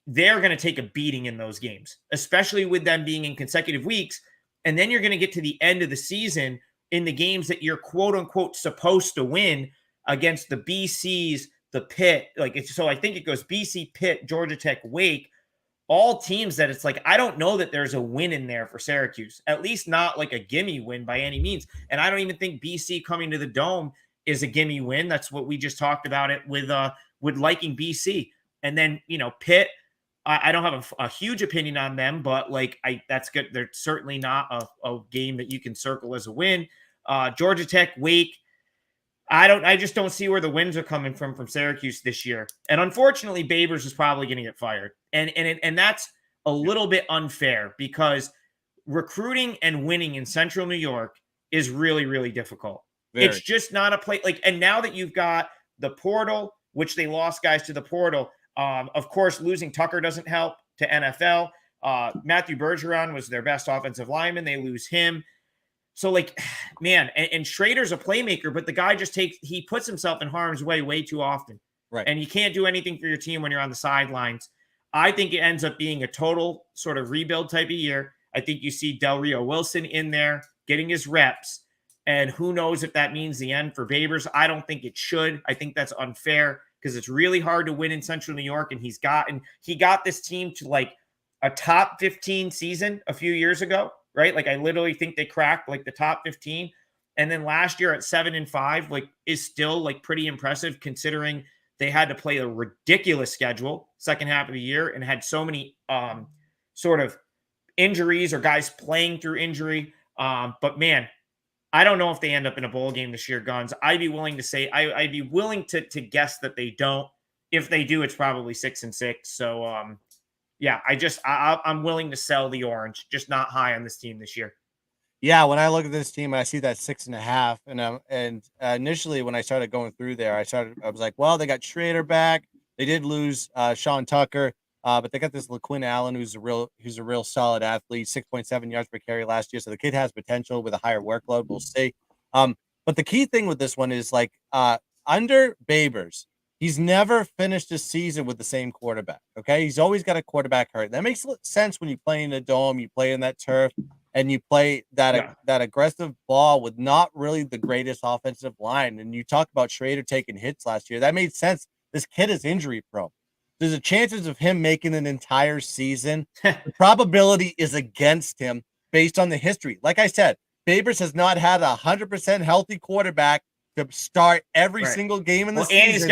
They're going to take a beating in those games, especially with them being in consecutive weeks. And then you're going to get to the end of the season in the games that you're quote unquote supposed to win against the BCs, the Pitt. So I think it goes BC, Pitt, Georgia Tech, Wake, all teams that it's like, I don't know that there's a win in there for Syracuse, at least not like a gimme win by any means. And I don't even think BC coming to the Dome is a gimme win. That's what we just talked about it with liking BC. And then, Pitt, I don't have a huge opinion on them, but that's good. They're certainly not a game that you can circle as a win. Georgia Tech, Wake, I just don't see where the wins are coming from Syracuse this year. And unfortunately, Babers is probably going to get fired. And that's a little bit unfair, because recruiting and winning in Central New York is really, really difficult. Very. It's just not a play. And now that you've got the portal, which they lost guys to the portal, of course, losing Tucker doesn't help to NFL. Matthew Bergeron was their best offensive lineman. They lose him. So, man, and Schrader's a playmaker, but the guy he puts himself in harm's way too often. Right. And you can't do anything for your team when you're on the sidelines. I think it ends up being a total sort of rebuild type of year. I think you see Del Rio Wilson in there getting his reps. And who knows if that means the end for Babers. I don't think it should. I think that's unfair, because it's really hard to win in Central New York. And he got this team to a top 15 season a few years ago. Right? I literally think they cracked the top 15. And then last year at 7-5, is still pretty impressive, considering they had to play a ridiculous schedule second half of the year and had so many sort of injuries or guys playing through injury. But man, I don't know if they end up in a bowl game this year, Guns. I'd be willing to say, I'd be willing to guess that they don't. If they do, it's probably 6-6. So, yeah, I'm willing to sell the orange, just not high on this team this year. Yeah, when I look at this team, I see that 6.5, and initially when I started going through there, I was like, well, they got Schrader back. They did lose Sean Tucker, but they got this LaQuinn Allen, who's a real solid athlete, 6.7 yards per carry last year. So the kid has potential with a higher workload. We'll see. But the key thing with this one is under Babers, he's never finished a season with the same quarterback. Okay. He's always got a quarterback hurt. That makes sense when you play in a dome, you play in that turf, and you play that aggressive ball with not really the greatest offensive line. And you talk about Schrader taking hits last year. That made sense. This kid is injury prone. There's a chances of him making an entire season. The probability is against him based on the history. Like I said, Babers has not had 100% healthy quarterback to start every single game in the season. And he's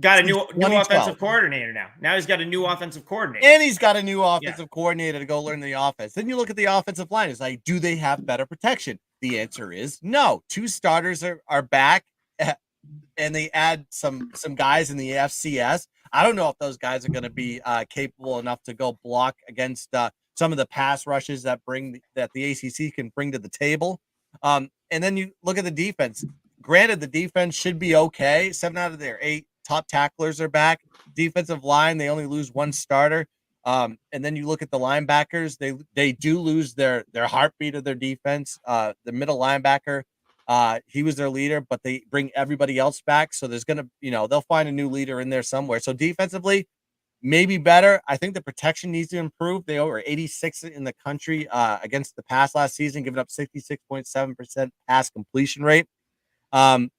got a new offensive coordinator now. Now he's got a new offensive coordinator. And he's got a new offensive coordinator to go learn the offense. Then you look at the offensive line. It's like, do they have better protection? The answer is no. 2 starters are back, and they add some guys in the FCS. I don't know if those guys are going to be capable enough to go block against some of the pass rushes that the ACC can bring to the table. And then you look at the defense. Granted, the defense should be okay. 7 out of their 8 top tacklers are back. Defensive line, they only lose 1 starter. And then you look at the linebackers. They do lose their heartbeat of their defense. The middle linebacker, he was their leader, but they bring everybody else back. So there's gonna, they'll find a new leader in there somewhere. So defensively, maybe better. I think the protection needs to improve. They were 86 in the country against the pass last season, giving up 66.7% pass completion rate. And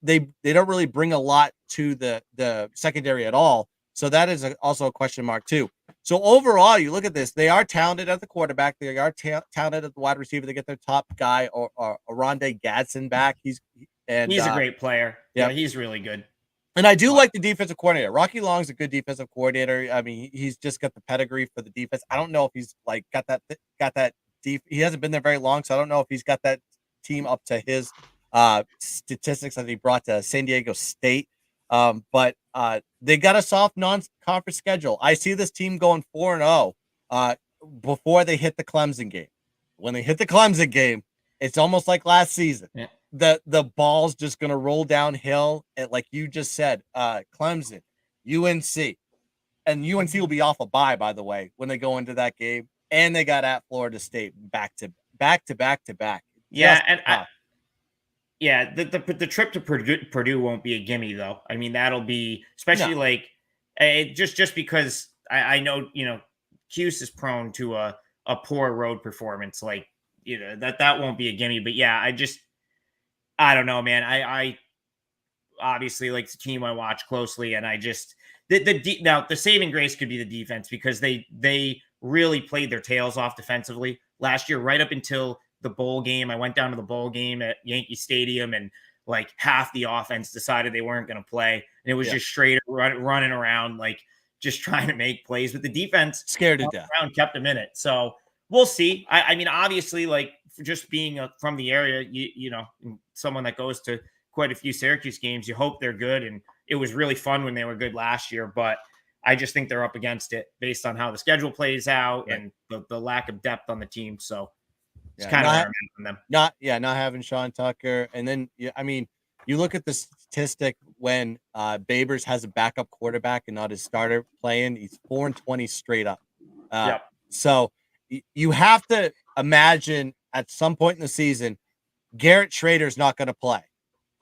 they don't really bring a lot to the secondary at all. So that is also a question mark too. So overall, you look at this, they are talented at the quarterback. They are talented at the wide receiver. They get their top guy, or Oronde Gadsden back. He's a great player. Yeah, he's really good. And I do like the defensive coordinator. Rocky Long's a good defensive coordinator. I mean, he's just got the pedigree for the defense. I don't know if he's got that deep. He hasn't been there very long, so I don't know if he's got that team up to his statistics that he brought to San Diego State. But they got a soft non-conference schedule. I see this team going 4-0 before they hit the Clemson game. When they hit the Clemson game, it's almost like last season. Yeah. The ball's just going to roll downhill. And like you just said, Clemson, UNC. And UNC will be off a bye, by the way, when they go into that game. And they got at Florida State back to back. Yeah, and Yeah, the trip to Purdue won't be a gimme though. I mean, that'll be especially No. like just because I know Cuse is prone to a poor road performance. Like that won't be a gimme. But yeah, I don't know, man. I obviously like the team I watch closely, and I just now the saving grace could be the defense because they really played their tails off defensively last year, right up until the bowl game. I went down to the bowl game at Yankee Stadium, and like half the offense decided they weren't going to play, and it was Yeah. just straight running around like just trying to make plays. But the defense Scared to death. around kept them in it, so we'll see. I mean, obviously, like just being from the area, someone that goes to quite a few Syracuse games. You hope they're good, and it was really fun when they were good last year. But I just think they're up against it based on how the schedule plays out Right. and the lack of depth on the team. So it's Yeah. kind of where I'm at from them. Not having Sean Tucker, and then yeah, I mean, you look at the statistic when Babers has a backup quarterback and not his starter playing. He's 4-20 straight up. Uh, Yep. so you have to imagine at some point in the season, Garrett Schrader's not going to play.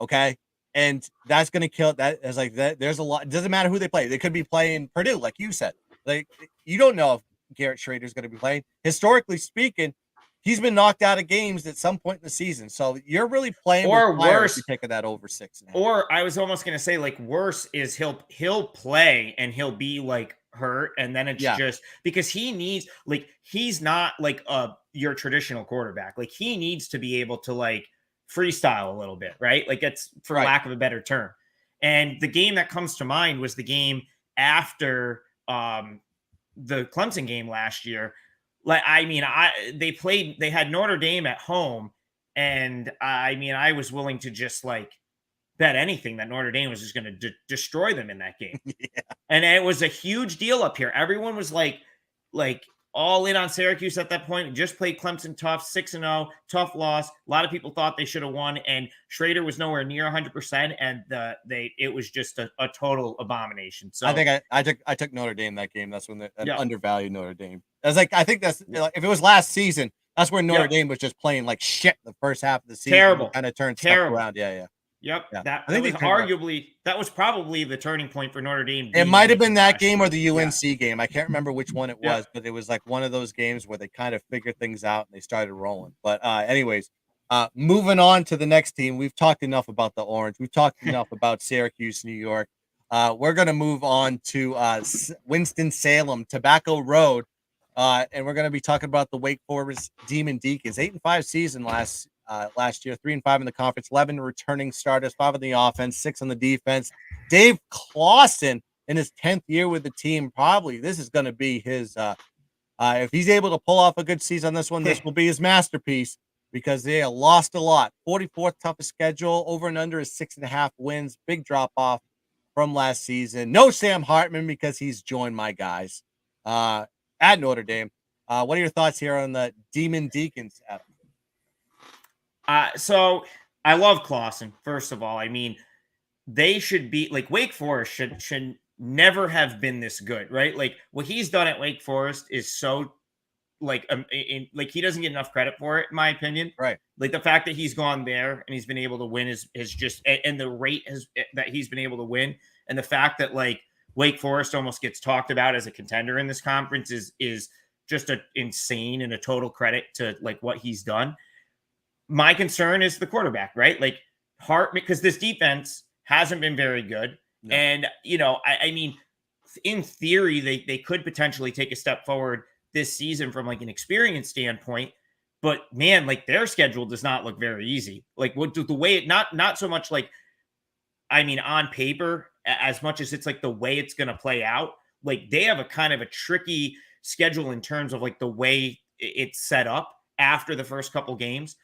Okay. And that's going to kill that. As like that, there's a lot. It doesn't matter who they play. They could be playing Purdue, like you said. Like you don't know if Garrett Schrader's going to be playing. Historically speaking, he's been knocked out of games at some point in the season. So you're really playing with Or fire if you're worse, taking that over 6.5. or I was almost gonna say like worse is he'll play and he'll be like hurt, and then it's Yeah. just because he needs like he's not like your traditional quarterback. Like he needs to be able to like freestyle a little bit, right? Like it's for Right. lack of a better term. And the game that comes to mind was the game after the Clemson game last year. Like I mean, they had Notre Dame at home, and I mean I was willing to just like bet anything that Notre Dame was just going to destroy them in that game. Yeah. And it was a huge deal up here. Everyone was like all in on Syracuse at that point. Just played Clemson tough, 6-0, tough loss. A lot of people thought they should have won, and Schrader was nowhere near 100%, and it was just a total abomination. So I think I took Notre Dame that game. That's when an yeah, undervalued Notre Dame. I was like, I think that's like, if it was last season, that's where Notre yep, Dame was just playing like shit the first half of the season. terrible, Kind of turned stuff terrible. around. Yeah. Yep, Yeah. that I that think they was turned it around. that was probably the turning point for Notre Dame It being might have been ranked that last game year. or the Yeah, UNC game. I can't remember which one it yeah. was, but it was like one of those games where they kind of figured things out and they started rolling. But anyways, moving on to the next team. We've talked enough about the Orange. We've talked enough about Syracuse, New York. We're gonna move on to Winston-Salem, Tobacco Road, and we're gonna be talking about the Wake Forest Demon Deacons. 8-5 season last year, 3-5 in the conference, 11 returning starters, 5 on the offense, 6 on the defense. Dave Clawson in his 10th year with the team. Probably this is going to be his if he's able to pull off a good season on this one, this will be his masterpiece because they lost a lot. 44th toughest schedule, over and under is 6.5 wins. Big drop off from last season. No Sam Hartman because he's joined my guys at Notre Dame. What are your thoughts here on the Demon Deacons, Adam? So I love Clausen. First of all, I mean, they should be like Wake Forest should never have been this good, right? Like what he's done at Wake Forest is so like like he doesn't get enough credit for it, in my opinion. Right. Like the fact that he's gone there and he's been able to win is just and the rate has that he's been able to win, and the fact that like Wake Forest almost gets talked about as a contender in this conference is just a insane and a total credit to like what he's done. My concern is the quarterback, right? Like Hart, because this defense hasn't been very good. No. And, I mean, in theory, they could potentially take a step forward this season from like an experience standpoint. But man, like their schedule does not look very easy. Like what the way it not so much like, I mean, on paper, as much as it's like the way it's going to play out, like they have a kind of a tricky schedule in terms of like the way it's set up after the first couple games.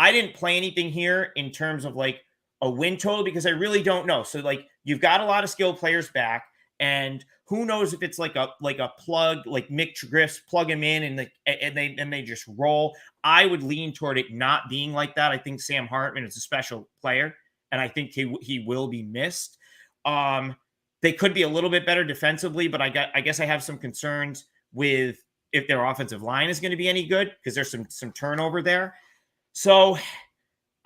I didn't play anything here in terms of like a win total because I really don't know. So like you've got a lot of skilled players back, and who knows if it's like a plug, like Mick Griff's plug him in and they just roll. I would lean toward it not being like that. I think Sam Hartman is a special player, and I think he will be missed. They could be a little bit better defensively, but I guess I have some concerns with if their offensive line is going to be any good because there's some turnover there. So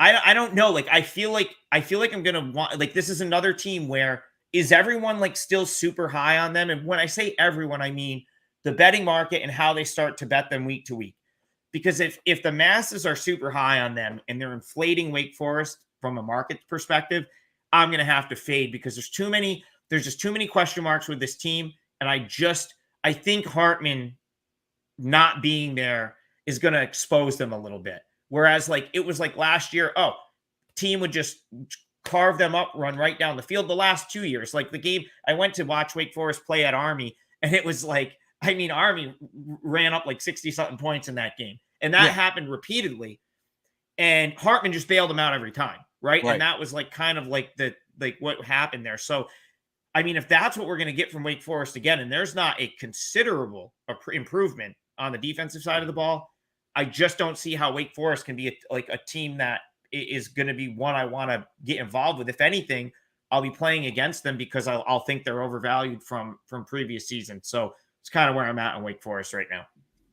I don't know. Like I feel like I'm gonna want like this is another team where is everyone like still super high on them? And when I say everyone, I mean the betting market and how they start to bet them week to week. Because if the masses are super high on them and they're inflating Wake Forest from a market perspective, I'm gonna have to fade because there's just too many question marks with this team. And I think Hartman not being there is going to expose them a little bit. Whereas, like, it was like last year, oh, team would just carve them up, run right down the field. The last 2 years, like the game, I went to watch Wake Forest play at Army, and it was like, I mean, Army ran up like 60 something points in that game. And that Yeah, happened repeatedly. And Hartman just bailed them out every time. Right. And right. that was like kind of like what happened there. So I mean, if that's what we're going to get from Wake Forest again, and there's not a considerable improvement on the defensive side of the ball, I just don't see how Wake Forest can be like a team that is going to be one I want to get involved with. If anything, I'll be playing against them because I'll think they're overvalued from previous seasons. So it's kind of where I'm at in Wake Forest right now.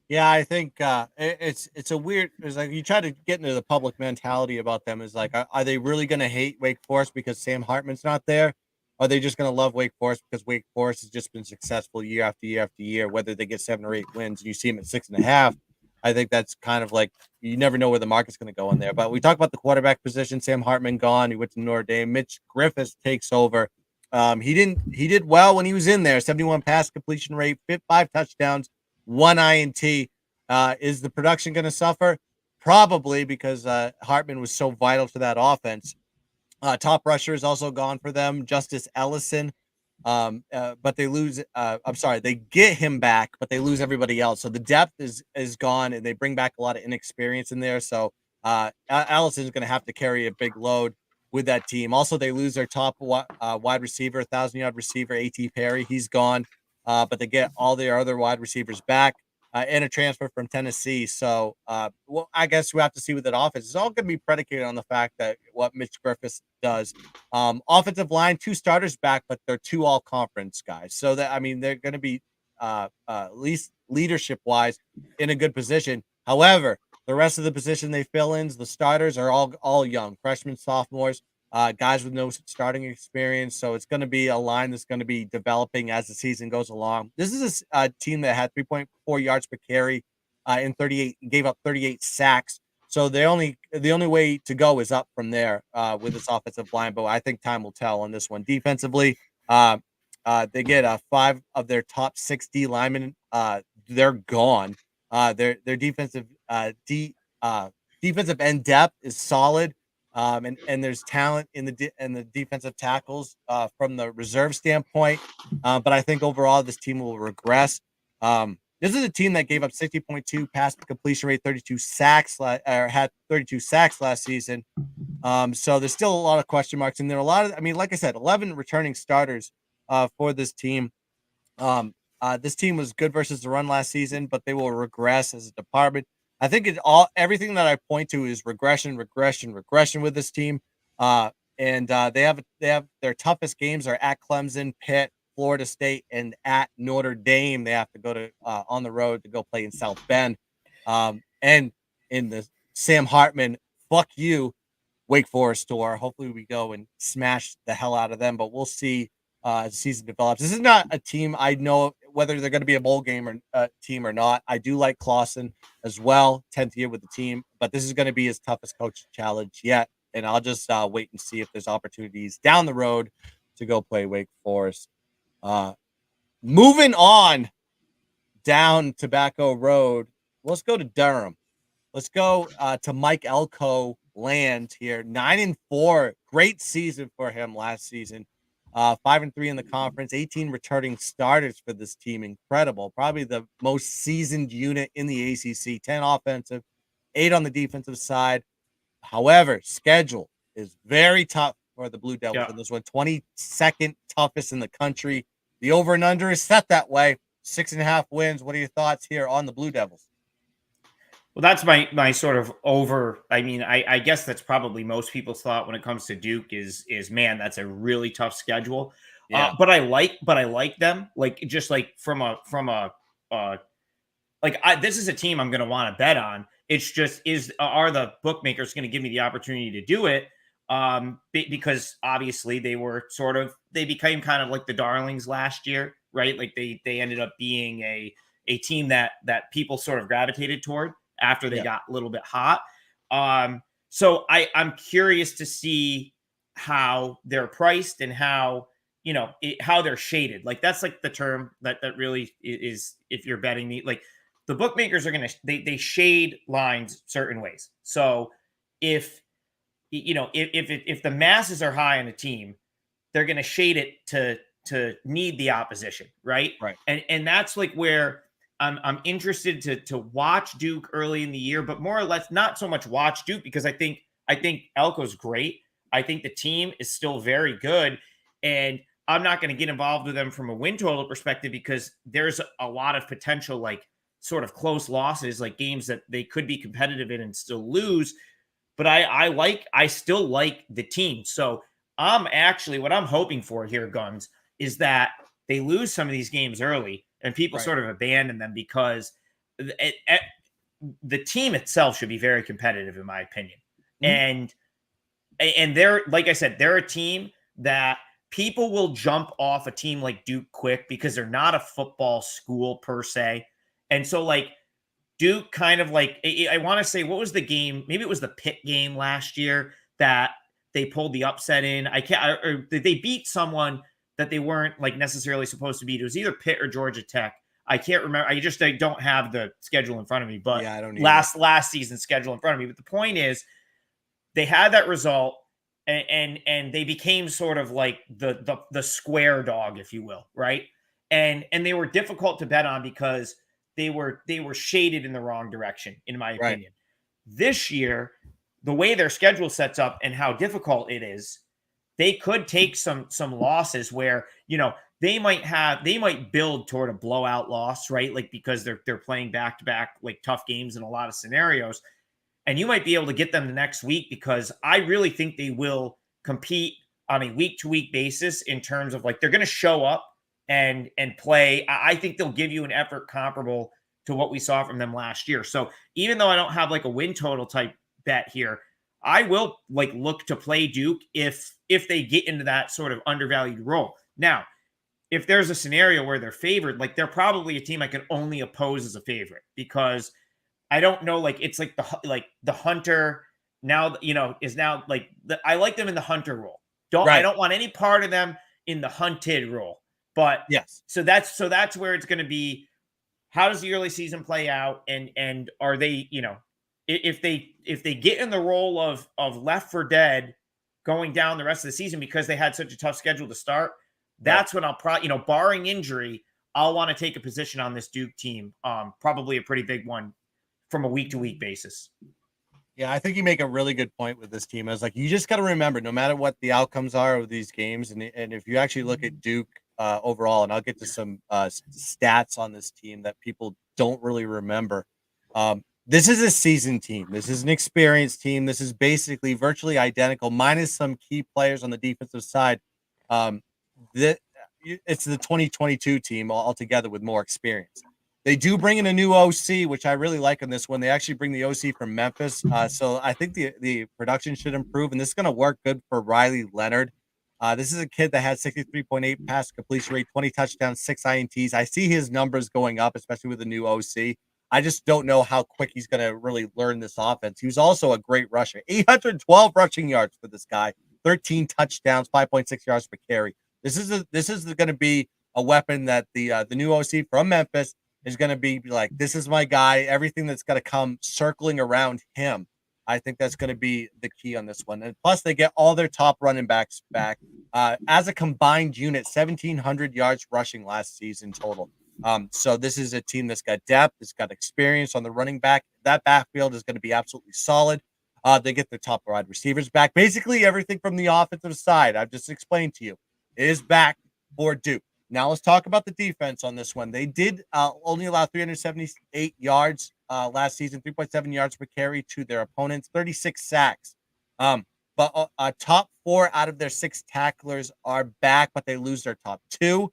Yeah, I think it's a weird. It's like you try to get into the public mentality about them. Is like, are they really going to hate Wake Forest because Sam Hartman's not there? Are they just going to love Wake Forest because Wake Forest has just been successful year after year after year? Whether they get 7 or 8 wins, and you see them at 6.5, I think that's kind of like you never know where the market's going to go in there. But we talk about the quarterback position. Sam Hartman gone. He went to Notre Dame. Mitch Griffiths takes over. He did well when he was in there. 71 pass completion rate, 5 touchdowns, 1 INT. Is the production going to suffer? Probably because Hartman was so vital to that offense. Top rusher is also gone for them. Justice Ellison. But they lose. I'm sorry, they get him back, but they lose everybody else. So the depth is gone, and they bring back a lot of inexperience in there. So Allison is going to have to carry a big load with that team. Also, they lose their top wide receiver, 1,000-yard receiver, A.T. Perry. He's gone, but they get all their other wide receivers back. And a transfer from Tennessee. So, well, I guess we have to see with that offense. It's all going to be predicated on the fact that what Mitch Griffiths does. Offensive line, 2 starters back, but they're 2 all conference guys. So that I mean, they're going to be at least leadership wise in a good position. However, the rest of the position they fill in, the starters are all young, freshmen, sophomores, guys with no starting experience. So it's going to be a line that's going to be developing as the season goes along. This is a team that had 3.4 yards per carry in 38, gave up 38 sacks. So the only way to go is up from there with this offensive line. But I think time will tell on this one. Defensively, they get 5 of their top 60 linemen. They're gone. Their defensive end depth is solid. And there's talent in the defensive tackles from the reserve standpoint. But I think overall this team will regress. This is a team that gave up 60.2 pass completion rate, 32 sacks, or had 32 sacks last season. So there's still a lot of question marks, and there are a lot of, I mean, like I said, 11 returning starters for this team. This team was good versus the run last season, but they will regress as a department. I think everything that I point to is regression with this team. And they have their toughest games are at Clemson, Pitt, Florida State, and at Notre Dame. They have to go to on the road to go play in South Bend. And in the Sam Hartman, fuck you, Wake Forest tour. Hopefully we go and smash the hell out of them, but we'll see as the season develops. This is not a team I know whether they're going to be a bowl game or team or not. I do like Clausen as well, 10th year with the team, but this is going to be his toughest coach challenge yet. And I'll just wait and see if there's opportunities down the road to go play Wake Forest. Moving on down Tobacco Road, let's go to Durham. Let's go to Mike Elko land here. 9-4, great season for him last season. 5-3 in the conference, 18 returning starters for this team. Incredible. Probably the most seasoned unit in the ACC. 10 offensive, 8 on the defensive side. However, schedule is very tough for the Blue Devils Yeah. in this one. 22nd toughest in the country. The over and under is set that way. 6.5 wins. What are your thoughts here on the Blue Devils? Well, that's my sort of over. I mean, I guess that's probably most people's thought when it comes to Duke is man, that's a really tough schedule. Yeah. But I like them. Like just like from a this is a team I'm going to want to bet on. It's just are the bookmakers going to give me the opportunity to do it? Because obviously they became kind of like the darlings last year, right? Like they ended up being a team that people sort of gravitated toward after they Yeah, got a little bit hot. So I'm curious to see how they're priced and how how they're shaded. Like that's like the term that really is, if you're betting me, like the bookmakers are they shade lines certain ways. So if if the masses are high on a team, they're going to shade it to need the opposition, right? right, And that's like where I'm interested to watch Duke early in the year, but more or less not so much watch Duke, because I think Elko's great. I think the team is still very good, and I'm not going to get involved with them from a win total perspective because there's a lot of potential, like sort of close losses, like games that they could be competitive in and still lose. But I still like the team. So I'm actually, what I'm hoping for here, Guns, is that they lose some of these games early and people right. sort of abandon them, because the team itself should be very competitive, in my opinion. Mhm. And they're, like I said, they're a team that people will jump off a team like Duke quick because they're not a football school per se. And so like Duke kind of like, I want to say, what was the game? Maybe it was the Pitt game last year that they pulled the upset in. I can't, or did they beat someone that they weren't like necessarily supposed to beat? It was either Pitt or Georgia Tech. I can't remember. I don't have the schedule in front of me, but Yeah, I don't either. last season schedule in front of me. But the point is, they had that result, and they became sort of like the square dog, if you will, right? And they were difficult to bet on because they were shaded in the wrong direction, in my Right, opinion. This year, the way their schedule sets up and how difficult it is, they could take some losses where they might build toward a blowout loss, right? Like because they're playing back to back like tough games in a lot of scenarios, and you might be able to get them the next week, because I really think they will compete on a week to week basis in terms of like they're going to show up and play. I think they'll give you an effort comparable to what we saw from them last year. So even though I don't have like a win total type bet here, I will like look to play Duke if they get into that sort of undervalued role. Now, if there's a scenario where they're favored, like they're probably a team I can only oppose as a favorite, because I don't know, like it's like the hunter now, is now like I like them in the hunter role. I right. don't want any part of them in the hunted role. But Yes. so that's where it's going to be. How does the early season play out, and are they, if they get in the role of left for dead going down the rest of the season because they had such a tough schedule to start, Right. that's when I'll barring injury, I'll want to take a position on this Duke team. Probably a pretty big one from a week to week basis. Yeah, I think you make a really good point with this team. Is like you just got to remember, no matter what the outcomes are of these games, and if you actually look at Duke overall, and I'll get to some stats on this team that people don't really remember. This is a seasoned team. This is an experienced team. This is basically virtually identical, minus some key players on the defensive side. Um, the, it's the 2022 team altogether with more experience. They do bring in a new OC, which I really like on this one. They actually bring the OC from Memphis, so I think the production should improve, and this is going to work good for Riley Leonard. This is a kid that had 63.8 pass completion rate, 20 touchdowns, 6 INTs. I see his numbers going up, especially with the new OC. I just don't know how quick he's going to really learn this offense. He was also a great rusher, 812 rushing yards for this guy, 13 touchdowns, 5.6 yards per carry. This is going to be a weapon that the new OC from Memphis is going to be like, this is my guy. Everything that's going to come circling around him, I think that's going to be the key on this one. And plus, they get all their top running backs back as a combined unit, 1,700 yards rushing last season total. So this is a team that's got depth, it's got experience on the running back. That backfield is going to be absolutely solid. They get their top wide receivers back. Basically, everything from the offensive side I've just explained to you is back for Duke. Now let's talk about the defense on this one. They did only allow 378 yards last season, 3.7 yards per carry to their opponents, 36 sacks. But top 4 out of their 6 tacklers are back, but they lose their top 2.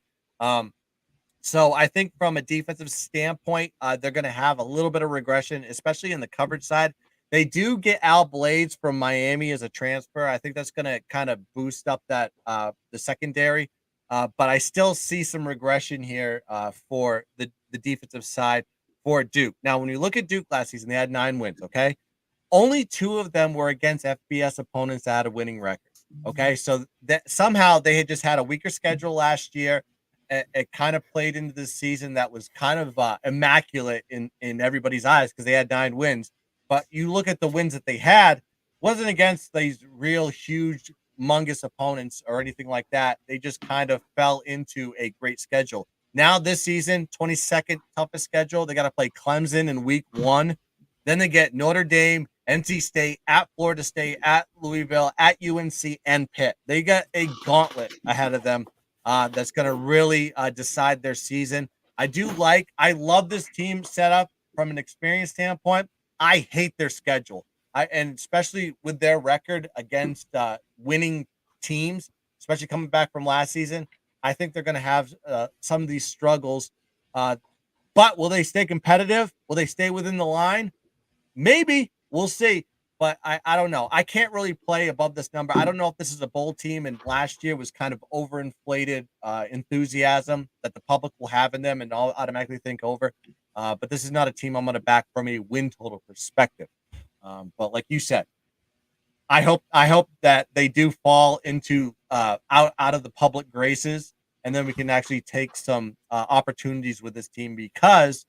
So I think from a defensive standpoint, they're going to have a little bit of regression, especially in the coverage side. They do get Al Blades from Miami as a transfer. I think that's going to kind of boost up that the secondary. But I still see some regression here for the defensive side for Duke. Now, when you look at Duke last season, they had 9 wins. Okay, only 2 of them were against FBS opponents that had a winning record. Okay, so that somehow they had just had a weaker schedule last year. It kind of played into the season that was kind of immaculate in everybody's eyes because they had 9 wins. But you look at the wins that they had, wasn't against these real huge, humongous opponents or anything like that. They just kind of fell into a great schedule. Now this season, 22nd toughest schedule. They got to play Clemson in week 1. Then they get Notre Dame, NC State, at Florida State, at Louisville, at UNC, and Pitt. They got a gauntlet ahead of them that's going to really decide their season. I love this team setup from an experience standpoint. I hate their schedule. And especially with their record against winning teams, especially coming back from last season, I think they're going to have some of these struggles. But will they stay competitive? Will they stay within the line? Maybe. We'll see. But I don't know. I can't really play above this number. I don't know if this is a bowl team, and last year was kind of overinflated enthusiasm that the public will have in them and I'll automatically think over. But this is not a team I'm going to back from a win total perspective. But like you said, I hope that they do fall into out of the public graces, and then we can actually take some opportunities with this team because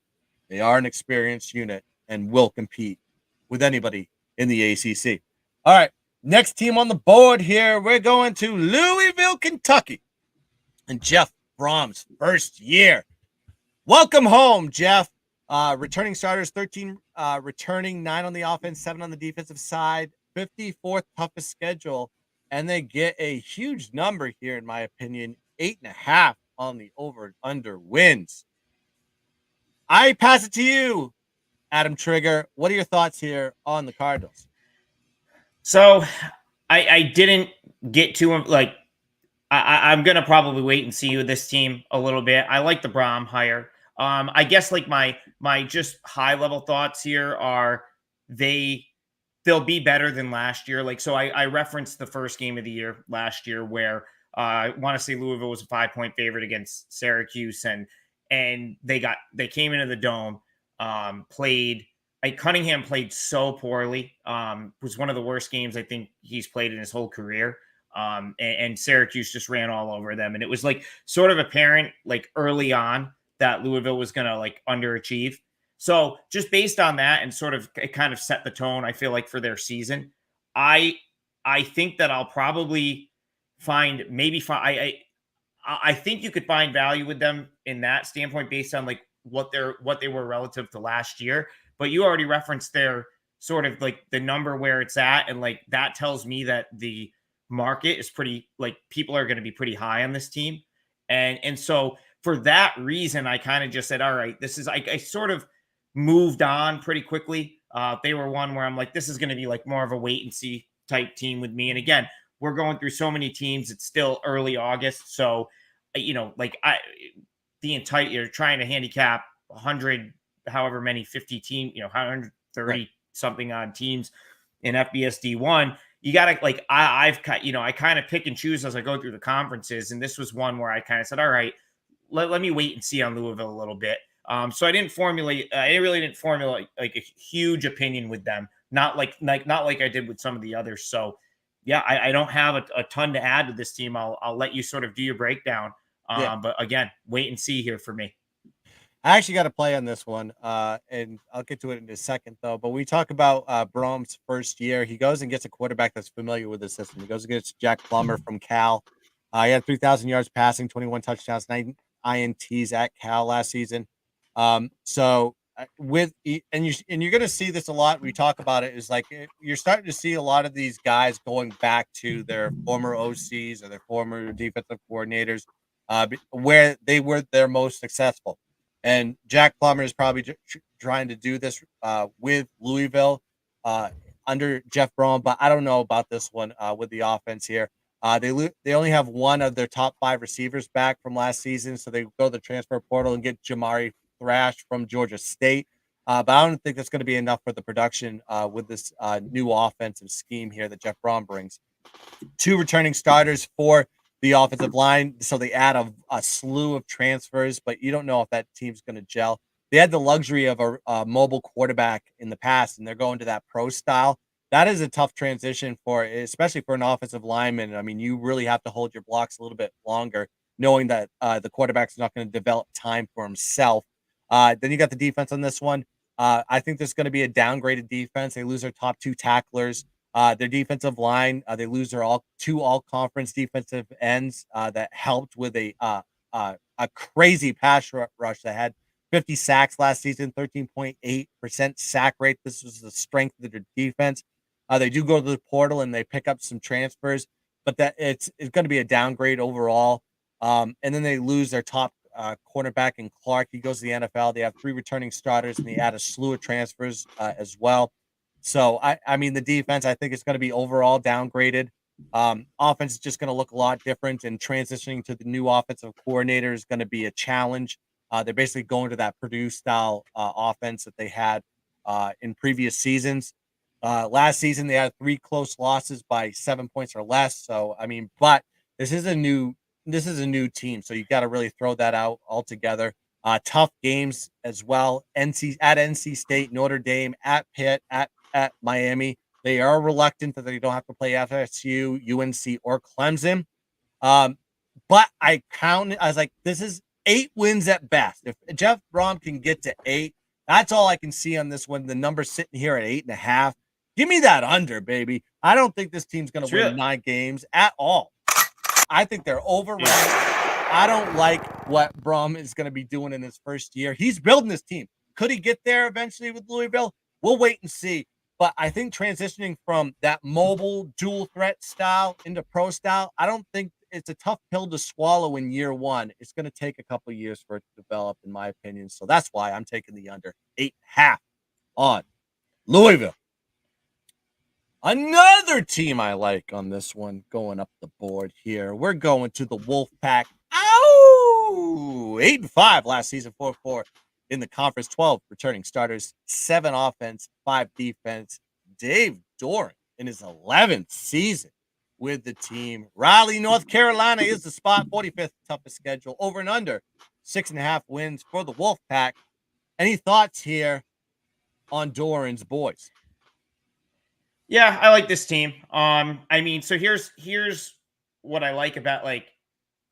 they are an experienced unit and will compete with anybody in the ACC. All right, next team on the board here, we're going to Louisville, Kentucky, and Jeff Brom's first year. Welcome home, Jeff. Returning starters, 13 returning, 9 on the offense, 7 on the defensive side, 54th toughest schedule, and they get a huge number here, in my opinion, 8.5 on the over-under wins. I pass it to you, Adam Trigger. What are your thoughts here on the Cardinals? So I didn't get to him. Like I'm gonna probably wait and see with this team a little bit. I like the Brom hire. I guess like my just high level thoughts here are they'll be better than last year. Like so, I referenced the first game of the year last year where I want to say Louisville was a 5-point favorite against Syracuse, and they came into the dome, played. Cunningham played so poorly. Was one of the worst games I think he's played in his whole career. And Syracuse just ran all over them, and it was like sort of apparent like early on that Louisville was gonna like underachieve. So just based on that, and sort of it kind of set the tone, I feel like for their season. I I think that I'll probably find maybe I think you could find value with them in that standpoint based on like what they were relative to last year. But you already referenced their sort of like the number where it's at, and like that tells me that the market is pretty like people are going to be pretty high on this team, and so for that reason, I kind of just said, all right, this is I sort of moved on pretty quickly. They were one where I'm like, this is going to be like more of a wait and see type team with me. And again, we're going through so many teams. It's still early August, so like the entire you're trying to handicap 100, however many 50 team, 130 Right. something on teams in FBS D1. You gotta like I've cut, I kind of pick and choose as I go through the conferences, and this was one where I kind of said, all right, let me wait and see on Louisville a little bit. So I didn't formulate. I really didn't formulate like a huge opinion with them. Not like I did with some of the others. So yeah, I don't have a ton to add to this team. I'll let you sort of do your breakdown. Yeah. But again, wait and see here for me. I actually got to play on this one, and I'll get to it in a second, though. But we talk about Brom's first year. He goes and gets a quarterback that's familiar with the system. He goes against Jack Plummer from Cal. He had 3,000 yards passing, 21 touchdowns, 9 INTs at Cal last season. So you're going to see this a lot. We talk about it is like you're starting to see a lot of these guys going back to their former OCs or their former defensive coordinators, where they were their most successful. And Jack Plummer is probably trying to do this with Louisville under Jeff Brom, but I don't know about this one with the offense here. They only have one of their top 5 receivers back from last season, so they go to the transfer portal and get Jamari Thrash from Georgia State. But I don't think that's going to be enough for the production with this new offensive scheme here that Jeff Braun brings. 2 returning starters for the offensive line, so they add a slew of transfers, but you don't know if that team's going to gel. They had the luxury of a mobile quarterback in the past, and they're going to that pro style. That is a tough transition for, especially for an offensive lineman. I mean, you really have to hold your blocks a little bit longer, knowing that the quarterback's not going to develop time for himself. Then you got the defense on this one. I think there's going to be a downgraded defense. They lose their top 2 tacklers. Their defensive line, they lose their all conference defensive ends that helped with a crazy pass rush that had 50 sacks last season, 13.8% sack rate. This was the strength of their defense. They do go to the portal and they pick up some transfers, but that it's going to be a downgrade overall. And then they lose their top cornerback in Clark. He goes to the NFL. They have 3 returning starters and they add a slew of transfers as well. So I mean the defense I think is going to be overall downgraded. Offense is just going to look a lot different, and transitioning to the new offensive coordinator is going to be a challenge. They're basically going to that Purdue style offense that they had in previous seasons. Last season they had 3 close losses by 7 points or less. So I mean, but this is a new team, so you got to really throw that out altogether. Tough games as well. NC State, Notre Dame, at Pitt, at Miami. They are reluctant that they don't have to play FSU, UNC, or Clemson. But I was like, this is 8 wins at best. If Jeff Brom can get to 8, that's all I can see on this one. The number's sitting here at 8.5. Give me that under, baby. I don't think this team's going to win 9 games at all. I think they're overrated. I don't like what Brum is going to be doing in his first year. He's building this team. Could he get there eventually with Louisville? We'll wait and see. But I think transitioning from that mobile dual threat style into pro style, I don't think it's a tough pill to swallow in year 1. It's going to take a couple of years for it to develop, in my opinion. So that's why I'm taking the under 8.5 on Louisville. Another team I like on this one going up the board here. We're going to the Wolfpack. Ow! 8-5 last season, 4-4 in the conference. 12 returning starters, 7 offense, 5 defense. Dave Doran in his 11th season with the team. Raleigh, North Carolina is the spot. 45th toughest schedule. Over and under 6.5 wins for the Wolfpack. Any thoughts here on Doran's boys? Yeah, I like this team. I mean, so here's what I like about, like,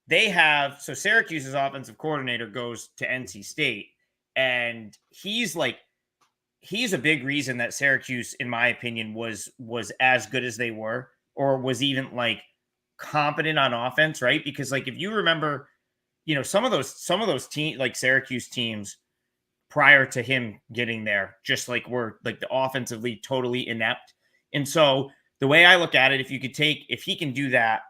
they have, so Syracuse's offensive coordinator goes to NC State, and he's a big reason that Syracuse, in my opinion, was as good as they were, or was even like competent on offense, right? Because, like, if you remember, some of those teams, like Syracuse teams prior to him getting there, just like were like the offensively totally inept. And so the way I look at it, if he can do that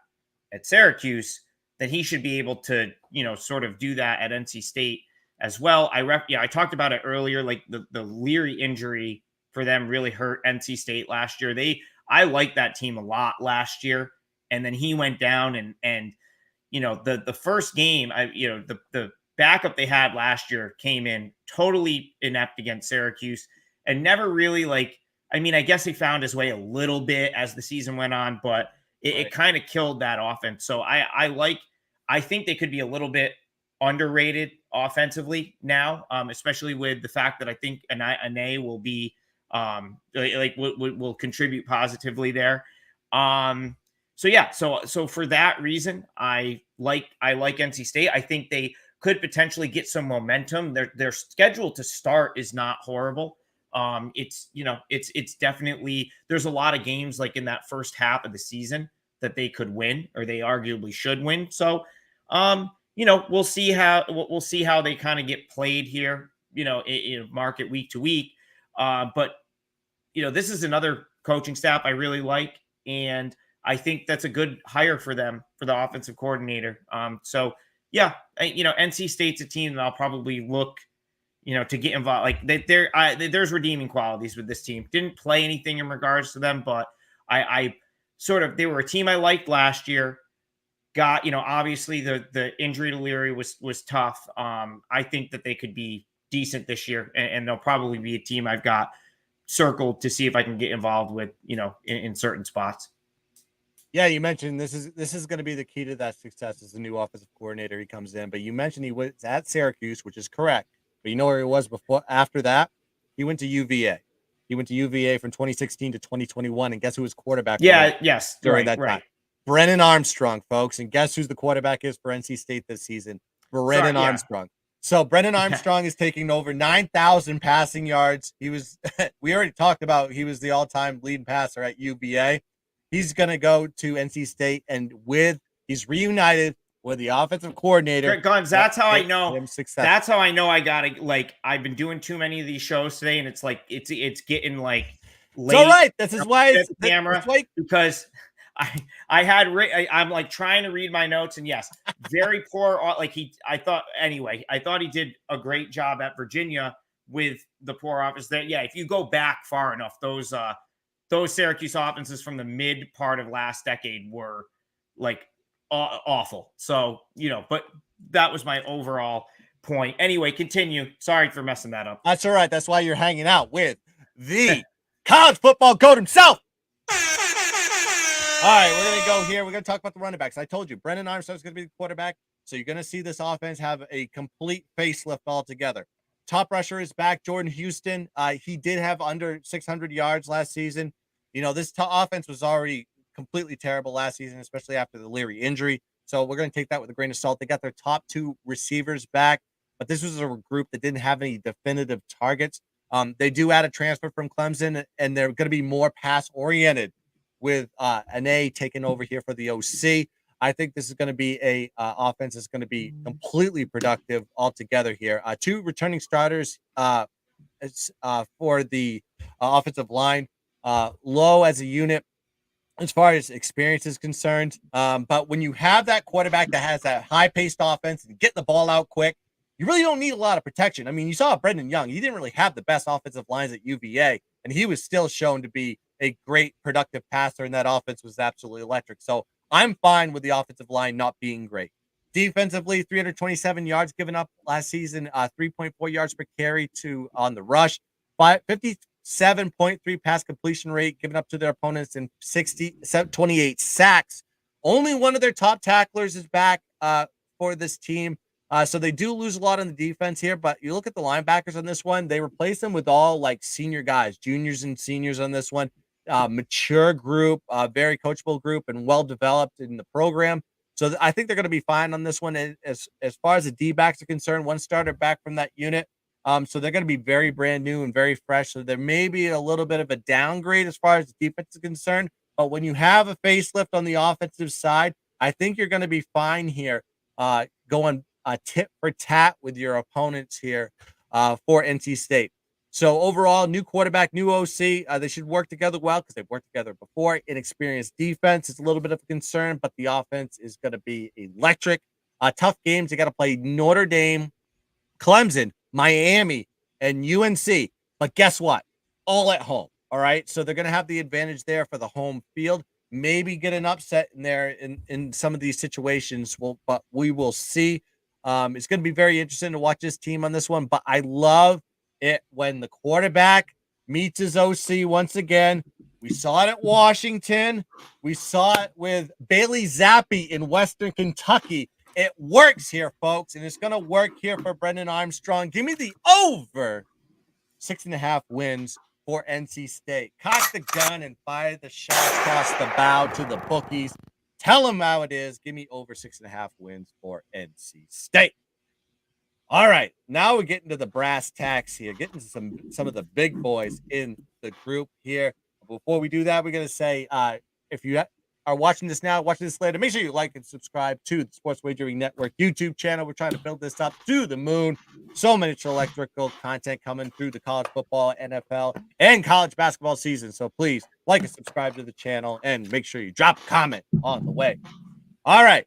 at Syracuse, then he should be able to, sort of do that at NC State as well. I talked about it earlier, like the Leary injury for them really hurt NC State last year. I liked that team a lot last year. And then he went down and the first game, the backup they had last year came in totally inept against Syracuse and never really, like, I mean, I guess he found his way a little bit as the season went on, but it kind of killed that offense. So I think they could be a little bit underrated offensively now, especially with the fact that I think Ane will be will contribute positively there. So yeah, so for that reason, I like NC State. I think they could potentially get some momentum. Their schedule to start is not horrible. It's definitely, there's a lot of games like in that first half of the season that they could win, or they arguably should win. So, we'll see how they kind of get played here, in market week to week. But this is another coaching staff I really like, and I think that's a good hire for them, for the offensive coordinator. So yeah, NC State's a team that I'll probably look, to get involved. Like there's redeeming qualities with this team. Didn't play anything in regards to them, but I they were a team I liked last year. Got, obviously the injury to Leary was tough. I think that they could be decent this year, and they'll probably be a team I've got circled to see if I can get involved with, in certain spots. Yeah, you mentioned this is going to be the key to that success as the new offensive coordinator. He comes in, but you mentioned he was at Syracuse, which is correct. But you know where he was before? After that, he went to UVA. He went to UVA from 2016 to 2021, and guess who his quarterback was Yeah, yes, during right, that time? right. Brennan Armstrong, folks. And guess who's the quarterback is for NC State this season? Brennan Sorry, yeah. Armstrong. So Brennan Armstrong is taking over 9,000 passing yards. He was we already talked about he was the all-time leading passer at UVA. He's going to go to NC State, and he's reunited with the offensive coordinator. Guns, that's how I know. Success. That's how I know I gotta, I've been doing too many of these shows today, and it's like it's getting like late. It's all right. This is why it's the camera, because I'm like trying to read my notes, and yes, very poor. I thought he did a great job at Virginia with the poor offense there. Yeah, if you go back far enough, those Syracuse offenses from the mid part of last decade were like awful. So, but that was my overall point. Anyway, continue. Sorry for messing that up. That's all right. That's why you're hanging out with the college football goat himself. All right, we're going to go here. We're going to talk about the running backs. I told you, Brennan Armstrong is going to be the quarterback. So you're going to see this offense have a complete facelift altogether. Top rusher is back, Jordan Houston. He did have under 600 yards last season. This offense was already completely terrible last season, especially after the Leary injury. So we're going to take that with a grain of salt. They got their top two receivers back, but this was a group that didn't have any definitive targets. They do add a transfer from Clemson, and they're going to be more pass-oriented with an A taking over here for the OC. I think this is going to be a offense that's going to be completely productive altogether here. Two returning starters for the offensive line. Low as a unit as far as experience is concerned. But when you have that quarterback that has that high-paced offense and get the ball out quick, you really don't need a lot of protection. I mean, you saw Brendan Young. He didn't really have the best offensive lines at UVA, and he was still shown to be a great productive passer, and that offense was absolutely electric. So I'm fine with the offensive line not being great. Defensively, 327 yards given up last season, 3.4 yards per carry on the rush, 57.3 pass completion rate given up to their opponents, and 28 sacks. Only one of their top tacklers is back for this team. So they do lose a lot on the defense here, but you look at the linebackers on this one, they replace them with all like senior guys, juniors and seniors on this one. Mature group, very coachable group, and well developed in the program. So I think they're going to be fine on this one. As far as the D-backs are concerned, one starter back from that unit. So they're going to be very brand new and very fresh. So there may be a little bit of a downgrade as far as the defense is concerned. But when you have a facelift on the offensive side, I think you're going to be fine here, going tit for tat with your opponents here for NC State. So overall, new quarterback, new OC. They should work together well because they've worked together before. Inexperienced defense is a little bit of a concern, but the offense is going to be electric. Tough games. You got to play Notre Dame, Clemson, Miami, and UNC. But guess what? All at home. All right. So they're going to have the advantage there for the home field. Maybe get an upset in there in some of these situations. But we will see. It's going to be very interesting to watch this team on this one. But I love it when the quarterback meets his OC once again. We saw it at Washington. We saw it with Bailey Zappi in Western Kentucky. It works here, folks, and it's going to work here for Brendan Armstrong. Give me the over 6.5 wins for NC State. Cock the gun and fire the shot across the bow to the bookies. Tell them how it is. Give me over 6.5 wins for NC State. All right, now we're getting to the brass tacks here, getting to some of the big boys in the group here. Before we do that, we're going to say, if you are watching this now, watching this later, make sure you like and subscribe to the Sports Wagering Network YouTube channel. We're trying to build this up to the moon. So much electrical content coming through the college football, NFL, and college basketball season. So please like and subscribe to the channel and make sure you drop a comment on the way. All right,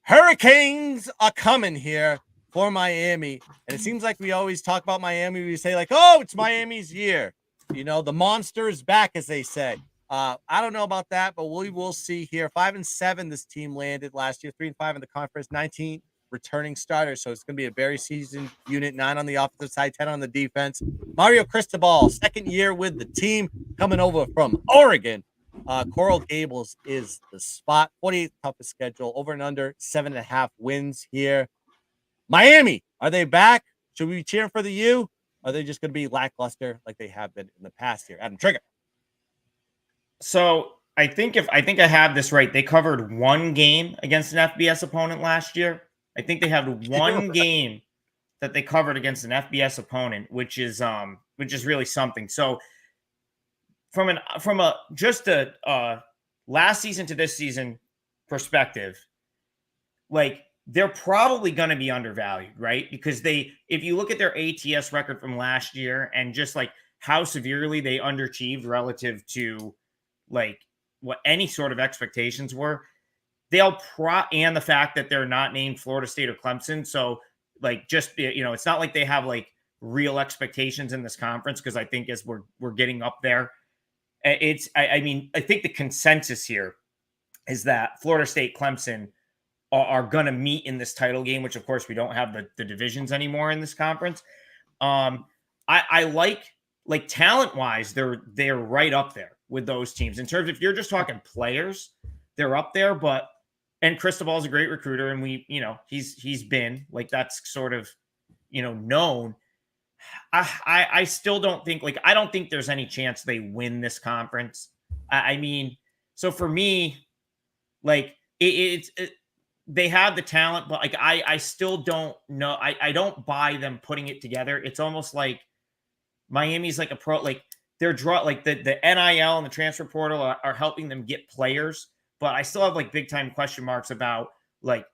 Hurricanes are coming here for Miami. And it seems like we always talk about Miami. We say like, oh, it's Miami's year. The monster is back, as they say. I don't know about that, but we will see here. 5-7, this team landed last year. 3-5 in the conference. 19 returning starters, so it's going to be a very seasoned unit. 9 on the offensive side, 10 on the defense. Mario Cristobal, second year with the team, coming over from Oregon. Coral Gables is the spot. 48th toughest schedule. Over and under 7.5 wins here. Miami, are they back? Should we be cheering for the U? Are they just going to be lackluster like they have been in the past here? Adam Trigger. So I think I have this right. They covered one game against an FBS opponent last year. I think they had one game that they covered against an FBS opponent, which is really something. So from a just a last season to this season perspective, like they're probably going to be undervalued, right? Because if you look at their ATS record from last year and just like how severely they underachieved relative to like what any sort of expectations were, and the fact that they're not named Florida State or Clemson. So like, just, it's not like they have like real expectations in this conference. Cause I think as we're getting up there, I mean, I think the consensus here is that Florida State, Clemson are going to meet in this title game, which of course we don't have the divisions anymore in this conference. I like talent wise, they're right up there with those teams in terms of, if you're just talking players, they're up there. But and Cristobal's a great recruiter, and he's been like, that's sort of known. I still don't think, like, I don't think there's any chance they win this conference. I mean, so for me, like they have the talent, but like I still don't know. I don't buy them putting it together. It's almost like Miami's like a pro, like they're like the NIL and the transfer portal are helping them get players, but I still have like big time question marks about like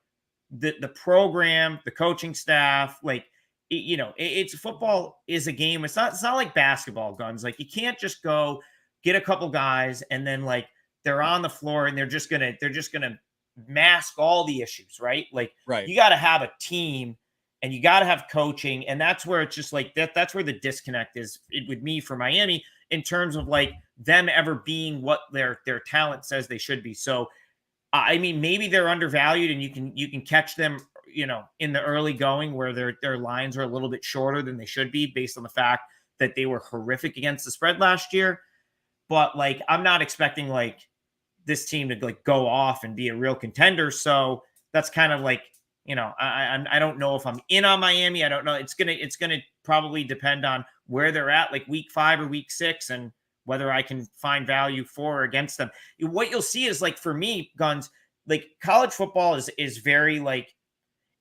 the program, the coaching staff. Like it's football is a game. It's not like basketball, Guns. Like you can't just go get a couple guys and then like they're on the floor and they're just gonna mask all the issues, right? Like Right. you got to have a team and you got to have coaching, and that's where it's just like that's where the disconnect is with me for Miami in terms of like them ever being what their talent says they should be. So I mean, maybe they're undervalued, and you can catch them in the early going where their lines are a little bit shorter than they should be based on the fact that they were horrific against the spread last year. But like I'm not expecting like this team to like go off and be a real contender. So that's kind of like, I don't know if I'm in on Miami. I don't know. It's gonna probably depend on where they're at, like week 5 or week 6, and whether I can find value for or against them. What you'll see is, like, for me, Guns, like college football is very like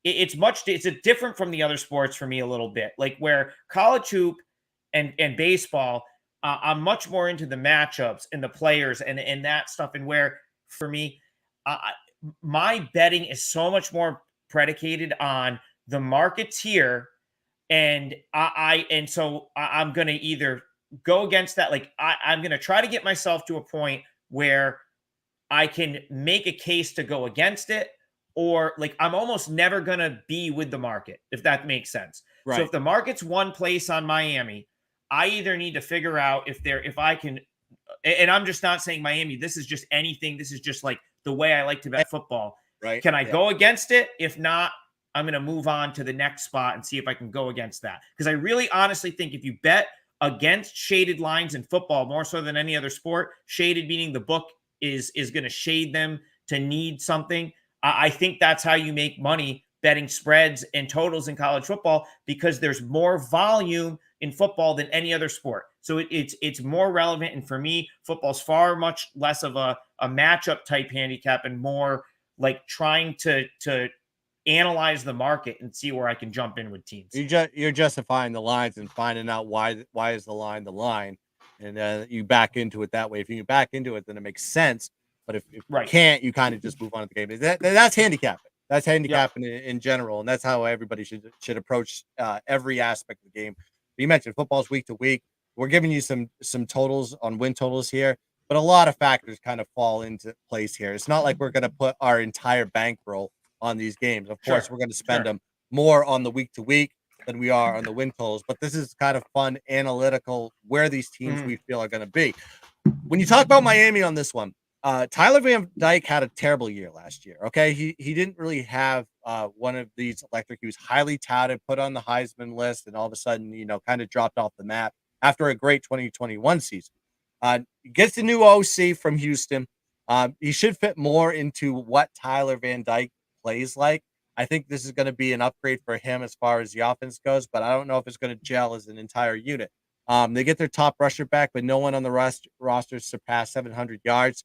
it's different from the other sports for me a little bit. Like where college hoop and baseball, I'm much more into the matchups and the players and that stuff. And where for me, my betting is so much more predicated on the markets here, and I'm going to either go against that. Like I'm going to try to get myself to a point where I can make a case to go against it, or like I'm almost never going to be with the market, if that makes sense. Right. So if the market's one place on Miami, I either need to figure out if I can, and I'm just not saying Miami, this is just anything. This is just like the way I like to bet football. Right. Can I go against it? If not, I'm going to move on to the next spot and see if I can go against that. Because I really honestly think if you bet against shaded lines in football, more so than any other sport, shaded meaning the book is going to shade them to need something. I think that's how you make money betting spreads and totals in college football, because there's more volume in football than any other sport. So it's more relevant. And for me, football's far much less of a matchup type handicap and more like trying to analyze the market and see where I can jump in with teams. You're justifying the lines and finding out why is the line, and you back into it that way. If you back into it, then it makes sense. But if you can't, you kind of just move on to the game. That's handicapping. That's handicapping in general, and that's how everybody should approach every aspect of the game. You mentioned football's week to week. We're giving you some totals on win totals here, but a lot of factors kind of fall into place here. It's not like we're going to put our entire bankroll on these games. Of course, we're going to spend them more on the week to week than we are on the win totals, but this is kind of fun analytical where these teams we feel are going to be. when you talk about Miami on this one, Tyler Van Dyke had a terrible year last year. Okay, he didn't really have one of these electric. He was highly touted, put on the Heisman list, and all of a sudden, kind of dropped off the map after a great 2021 season. Gets the new OC from Houston. He should fit more into what Tyler Van Dyke plays like. I think this is going to be an upgrade for him as far as the offense goes, but I don't know if it's going to gel as an entire unit. They get their top rusher back, but no one on the roster surpassed 700 yards.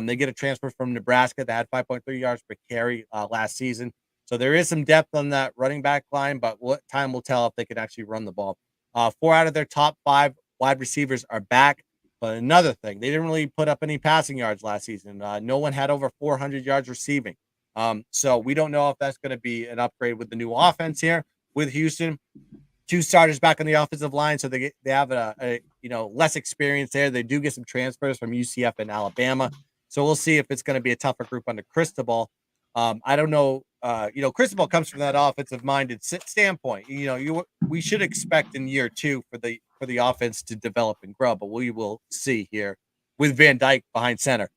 They get a transfer from Nebraska that had 5.3 yards per carry last season. So there is some depth on that running back line, but what time will tell if they can actually run the ball. 4 out of their top 5 wide receivers are back. But another thing, they didn't really put up any passing yards last season. No one had over 400 yards receiving. So we don't know if that's going to be an upgrade with the new offense here with Houston. 2 starters back on the offensive line, so they have a less experience there. They do get some transfers from UCF and Alabama, so we'll see if it's going to be a tougher group under Cristobal. I don't know. Cristobal comes from that offensive-minded standpoint. We should expect in year 2 for the offense to develop and grow, but we will see here with Van Dyke behind center.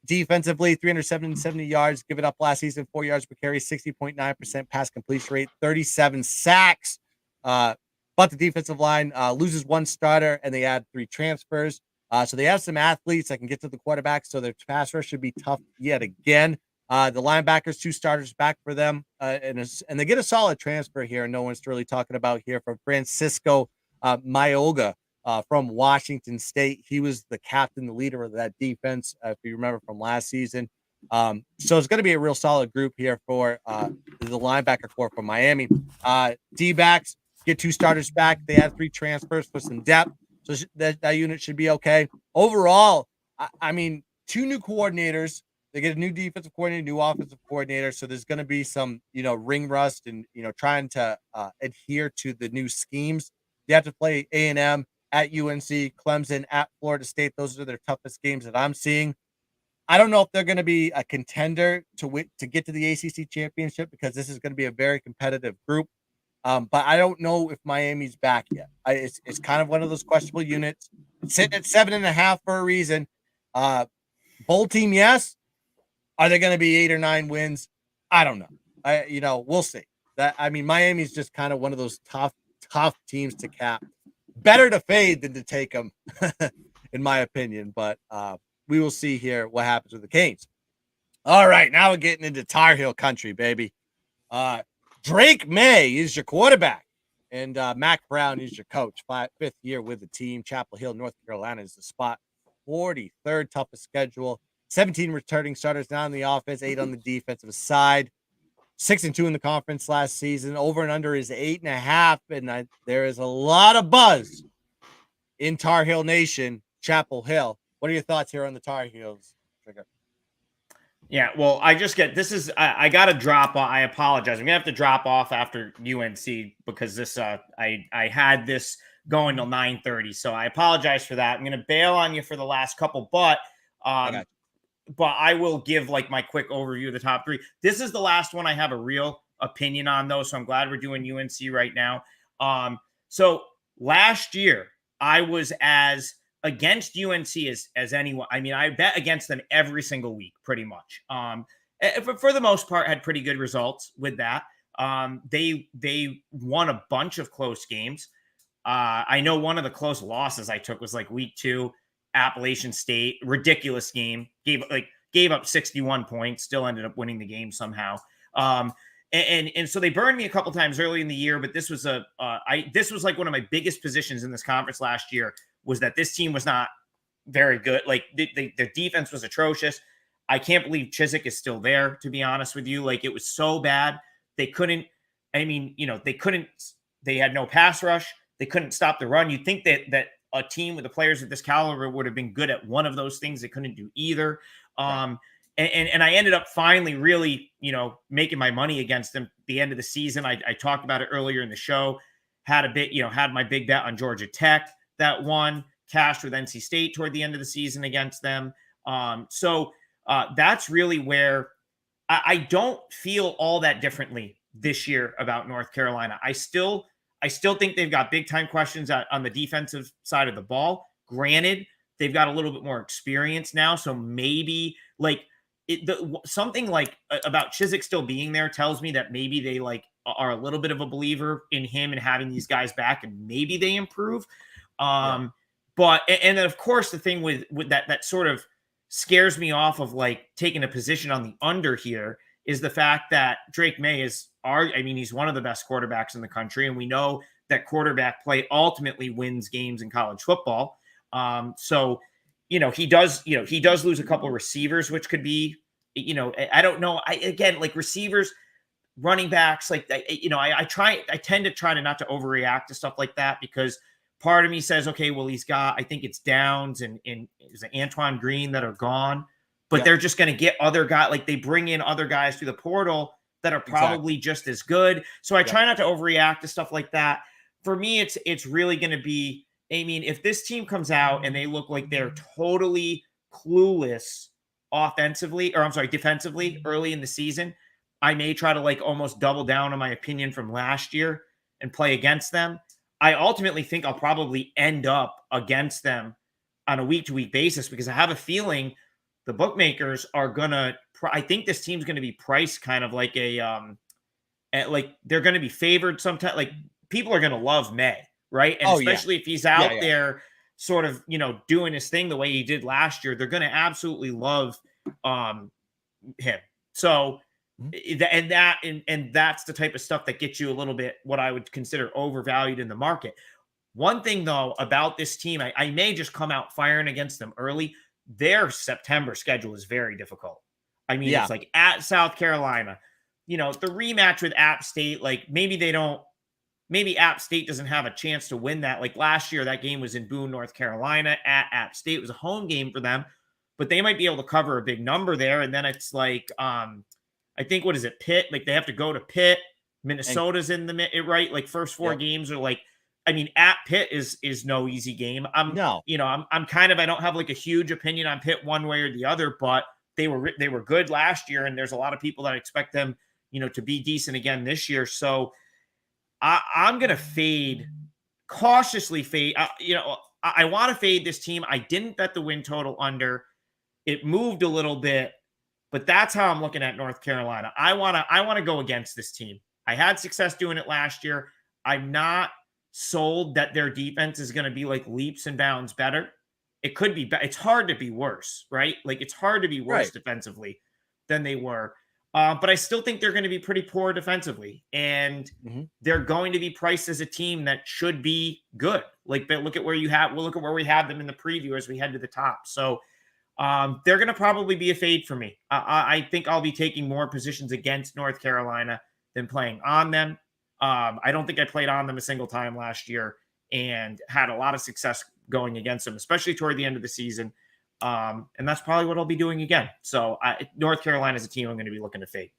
Defensively, 370 yards given up last season, 4 yards per carry, 60.9% pass completion rate, 37 sacks. But the defensive line loses 1 starter and they add 3 transfers. So they have some athletes that can get to the quarterback. So their pass rush should be tough yet again. The linebackers, 2 starters back for them. And they get a solid transfer here. No one's really talking about here from Francisco Mayoga from Washington State. He was the captain, the leader of that defense, if you remember from last season. So it's going to be a real solid group here for the linebacker core from Miami. D-backs get 2 starters back. They add 3 transfers for some depth. So that unit should be okay. Overall, I mean, 2 new coordinators. They get a new defensive coordinator, new offensive coordinator. So there's going to be some, ring rust and, trying to adhere to the new schemes. They have to play A&M at UNC, Clemson at Florida State. Those are their toughest games that I'm seeing. I don't know if they're going to be a contender to get to the ACC championship because this is going to be a very competitive group. But I don't know if Miami's back yet. It's kind of one of those questionable units. It's sitting at 7.5 for a reason. Bowl team, yes. Are they going to be 8 or 9 wins? I don't know. We'll see. Miami's just kind of one of those tough teams to cap. Better to fade than to take them, in my opinion. But we will see here what happens with the Canes. All right, now we're getting into Tar Heel country, baby. Drake May is your quarterback, and Mac Brown is your coach. 5th year with the team. Chapel Hill, North Carolina is the spot. 43rd toughest schedule. 17 returning starters now on the offense, 8 on the defensive side. 6-2 in the conference last season. Over and under is 8.5, and there is a lot of buzz in Tar Heel Nation, Chapel Hill. What are your thoughts here on the Tar Heels, Trigger? Yeah, well, I got to drop off. I apologize. I'm going to have to drop off after UNC because this, I had this going till 9:30. So I apologize for that. I'm going to bail on you for the last couple, but I will give like my quick overview of the top 3. This is the last one I have a real opinion on though. So I'm glad we're doing UNC right now. So last year I was as against UNC as anyone. I mean, I bet against them every single week, pretty much. For the most part, had pretty good results with that. They won a bunch of close games. I know one of the close losses I took was like week 2, Appalachian State, ridiculous game. Gave up 61 points, still ended up winning the game somehow. And so they burned me a couple times early in the year, but this was this was like one of my biggest positions in this conference last year. Was that this team was not very good. Like their defense was atrocious. I can't believe Chiswick is still there, to be honest with you. Like it was so bad. They couldn't, they had no pass rush. They couldn't stop the run. You'd think that a team with the players of this caliber would have been good at one of those things. They couldn't do either. Right. And I ended up finally really, making my money against them at the end of the season. I talked about it earlier in the show. Had my big bet on Georgia Tech that won, cashed with NC State toward the end of the season against them. So that's really where I don't feel all that differently this year about North Carolina. I still think they've got big time questions on the defensive side of the ball. Granted, they've got a little bit more experience now. So maybe like something like about Chiswick still being there tells me that maybe they like are a little bit of a believer in him and having these guys back, and maybe they improve. Yeah. But and then of course the thing with that sort of scares me off of like taking a position on the under here is the fact that Drake May I mean, he's one of the best quarterbacks in the country, and we know that quarterback play ultimately wins games in college football. So he does lose a couple of receivers, which could be, I don't know. Again, like receivers, running backs, like I tend to try to not to overreact to stuff like that, because part of me says, okay, well, I think it's Downs and is it Antoine Green that are gone, but Yep. they're just going to get other guys. Like they bring in other guys through the portal that are Exactly. probably just as good. So I Yep. try not to overreact to stuff like that. For me, it's really going to be, I mean, if this team comes out and they look like they're totally clueless offensively, or I'm sorry, defensively early in the season, I may try to like almost double down on my opinion from last year and play against them. I ultimately think I'll probably end up against them on a week to week basis, because I have a feeling the bookmakers are gonna. I think this team's going to be priced kind of like like they're going to be favored sometimes. Like people are going to love May, right? And Oh, yeah. especially if he's Yeah, out yeah. there, sort of doing his thing the way he did last year, they're going to absolutely love um him. So Mhm. and that's the type of stuff that gets you a little bit what I would consider overvalued in the market. One thing though about this team, I may just come out firing against them early. Their September schedule is very difficult. I mean, Yeah. it's like at South Carolina, the rematch with App State, like maybe App State doesn't have a chance to win that. Like last year, that game was in Boone, North Carolina at App State. It was a home game for them, but they might be able to cover a big number there. And then it's like, I think, what is it, Pitt? Like they have to go to Pitt. And Minnesota's in the right. Like first four yep. games are like, I mean, at Pitt is no easy game. No. I'm kind of, I don't have like a huge opinion on Pitt one way or the other, but they were good last year, and there's a lot of people that expect them, to be decent again this year. So I'm gonna cautiously fade. I want to fade this team. I didn't bet the win total under. It moved a little bit, but that's how I'm looking at North Carolina. I wanna go against this team. I had success doing it last year. I'm not sold that their defense is going to be like leaps and bounds better. It could be. It's hard to be worse, right? Like it's hard to be worse Right. defensively than they were. But I still think they're going to be pretty poor defensively, and Mhm. they're going to be priced as a team that should be good. Like, but look at where you have. We'll look at where we have them in the preview as we head to the top. So they're going to probably be a fade for me. I think I'll be taking more positions against North Carolina than playing on them. I don't think I played on them a single time last year and had a lot of success going against them, especially toward the end of the season. And that's probably what I'll be doing again. So North Carolina is a team I'm going to be looking to fade.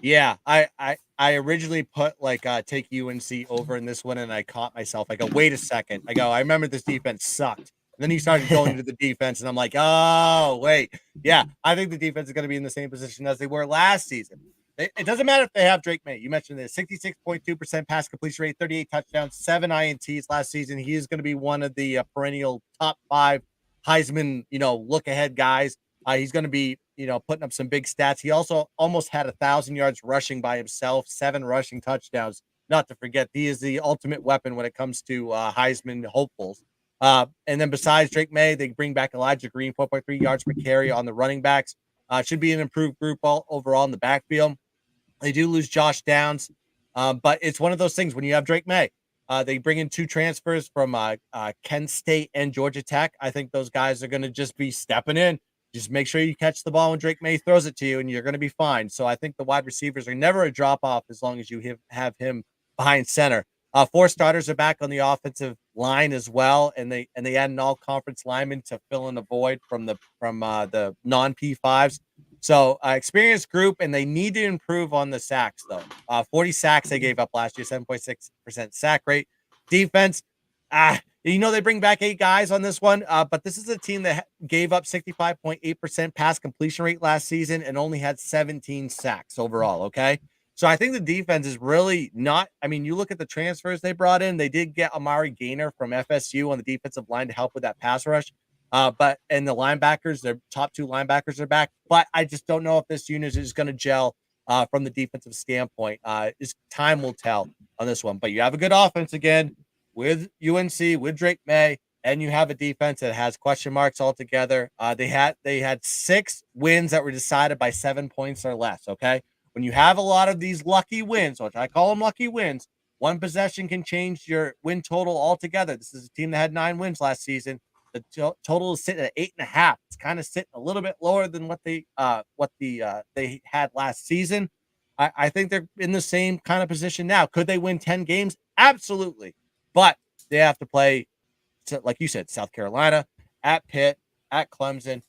Yeah, I originally put like take UNC over in this one, and I caught myself. I go, wait a second. I go, I remember this defense sucked. And then he started going into the defense, and I'm like, oh wait, yeah, I think the defense is going to be in the same position as they were last season. It doesn't matter if they have Drake May. You mentioned this 66.2% pass completion rate, 38 touchdowns, 7 INTs last season. He is going to be one of the perennial top 5 Heisman, look ahead guys. He's going to be, putting up some big stats. He also almost had 1,000 yards rushing by himself, 7 rushing touchdowns. Not to forget, he is the ultimate weapon when it comes to Heisman hopefuls. And then besides Drake May, they bring back Elijah Green, 4.3 yards per carry on the running backs. Should be an improved group overall in the backfield. They do lose Josh Downs, but it's one of those things when you have Drake May. They bring in 2 transfers from Kent State and Georgia Tech. I think those guys are going to just be stepping in. Just make sure you catch the ball when Drake May throws it to you, and you're going to be fine. So I think the wide receivers are never a drop off as long as you have him behind center. 4 starters are back on the offensive line as well, and they add an all conference lineman to fill in the void from the non P5s. So experienced group, and they need to improve on the sacks though. 40 sacks they gave up last year, 7.6% sack rate. Defense, they bring back 8 guys on this one, but this is a team that gave up 65.8% pass completion rate last season and only had 17 sacks overall. Okay. So I think the defense is really not. I mean, you look at the transfers they brought in, they did get Amari Gainer from FSU on the defensive line to help with that pass rush. But and the linebackers, their top two linebackers are back. But I just don't know if this unit is going to gel from the defensive standpoint. Time will tell on this one. But you have a good offense again with UNC, with Drake May, and you have a defense that has question marks altogether. They had 6 wins that were decided by 7 points or less. Okay, when you have a lot of these lucky wins, which I call them lucky wins, one possession can change your win total altogether. This is a team that had 9 wins last season. The total is sitting at 8.5. It's kind of sitting a little bit lower than what they had last season. I think they're in the same kind of position now. Could they win 10 games? Absolutely. But they have to play, like you said, South Carolina, at Pitt, at Clemson.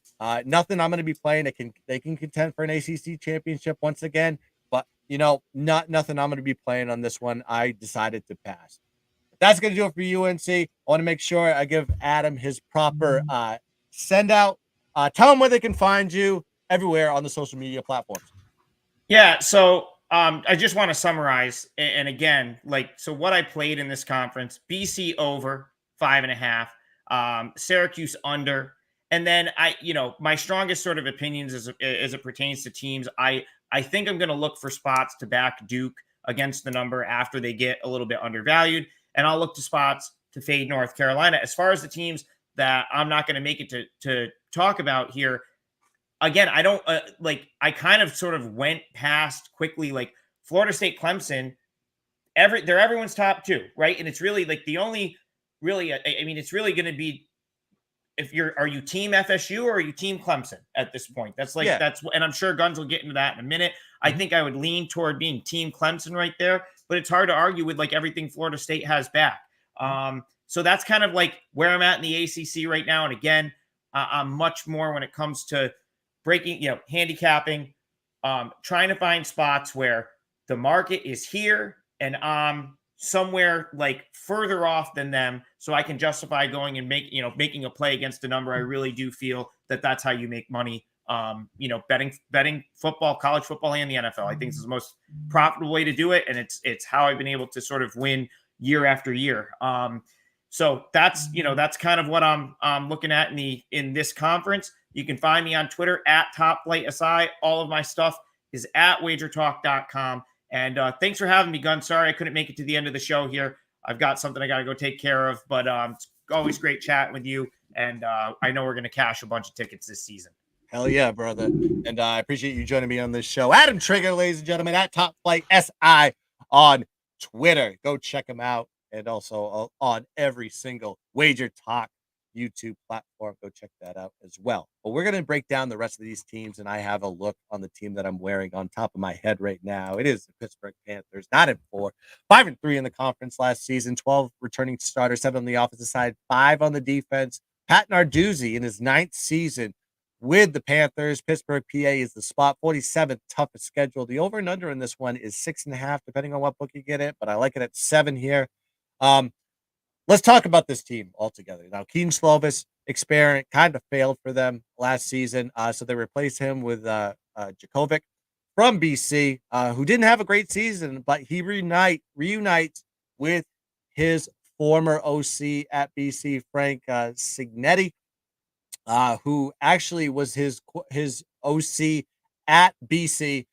Nothing I'm going to be playing. They can contend for an ACC championship once again, but not nothing I'm going to be playing on this one. I decided to pass. That's going to do it for UNC. I want to make sure I give Adam his proper send out. Tell them where they can find you everywhere on the social media platforms. Yeah, so I just want to summarize, and again, so what I played in this conference: BC over 5.5, Syracuse under, and then my strongest sort of opinions as it pertains to teams. I think I'm going to look for spots to back Duke against the number after they get a little bit undervalued, and I'll look to spots to fade North Carolina. As far as the teams that I'm not going to make it to talk about here, again, I don't I kind of sort of went past quickly, like Florida State, Clemson. They're everyone's top 2, right? And it's really like the only really, I mean, it's really going to be are you team FSU or are you team Clemson at this point? And I'm sure Guns will get into that in a minute. I think I would lean toward being team Clemson right there, but it's hard to argue with everything Florida State has back. So that's kind of like where I'm at in the ACC right now. And again, I'm much more when it comes to breaking, handicapping, trying to find spots where the market is here and I'm somewhere further off than them, so I can justify going and making a play against a number. I really do feel that that's how you make money. Betting football, college football, and the NFL. I think this is the most profitable way to do it, and it's how I've been able to sort of win year after year. So that's kind of what I'm looking at in this conference. You can find me on Twitter at TopFlightSI. All of my stuff is at wagertalk.com. And thanks for having me, Gun. Sorry I couldn't make it to the end of the show here. I've got something I got to go take care of, but it's always great chatting with you. And I know we're going to cash a bunch of tickets this season. Hell yeah, brother. And I appreciate you joining me on this show. Adam Trigger, ladies and gentlemen, at TopFlightSI on Twitter. Go check him out. And also on every single Wager Talk YouTube platform. Go check that out as well. But we're going to break down the rest of these teams, and I have a look on the team that I'm wearing on top of my head right now. It is the Pittsburgh Panthers, 9-4, 5-3 in the conference last season, 12 returning starters, 7 on the offensive side, 5 on the defense. Pat Narduzzi in his 9th season with the Panthers. Pittsburgh, PA is the spot, 47th toughest schedule. The over and under in this one is 6.5, depending on what book you get it, but I like it at 7 here. Let's talk about this team altogether. Now, Keaton Slovis experiment kind of failed for them last season, so they replaced him with Djokovic from BC, who didn't have a great season, but he reunites with his former OC at BC, Frank Signetti, who actually was his OC at BC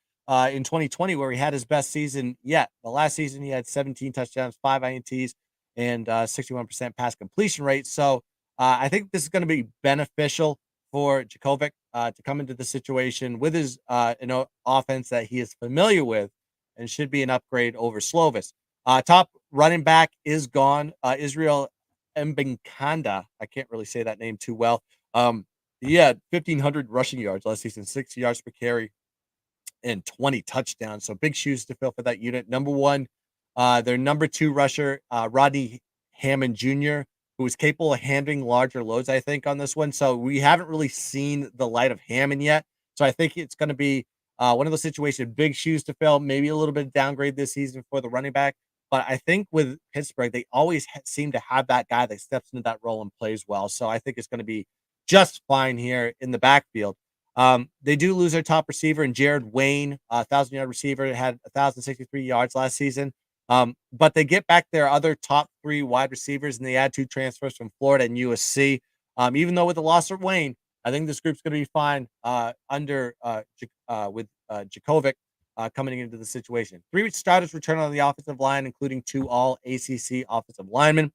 in 2020, where he had his best season yet. The last season, he had 17 touchdowns, 5 INTs, and 61% pass completion rate. So I think this is going to be beneficial for Djokovic to come into the situation with his offense that he is familiar with, and should be an upgrade over Slovis. Top running back is gone. Israel Mbenkanda. I can't really say that name too well. He had 1,500 rushing yards last season, 6 yards per carry, and 20 touchdowns. So big shoes to fill for that unit. Number one, their number 2 rusher, Rodney Hammond Jr., who is capable of handling larger loads, I think, on this one. So we haven't really seen the light of Hammond yet. So I think it's going to be one of those situations, big shoes to fill, maybe a little bit of downgrade this season for the running back. But I think with Pittsburgh, they always seem to have that guy that steps into that role and plays well. So I think it's going to be just fine here in the backfield. They do lose their top receiver, and Jared Wayne, 1,000-yard receiver, had 1,063 yards last season. But they get back their other top 3 wide receivers, and they add 2 transfers from Florida and USC. Even though with the loss of Wayne, I think this group's going to be fine under with Djokovic coming into the situation. 3 starters return on the offensive line, including 2 all ACC offensive linemen.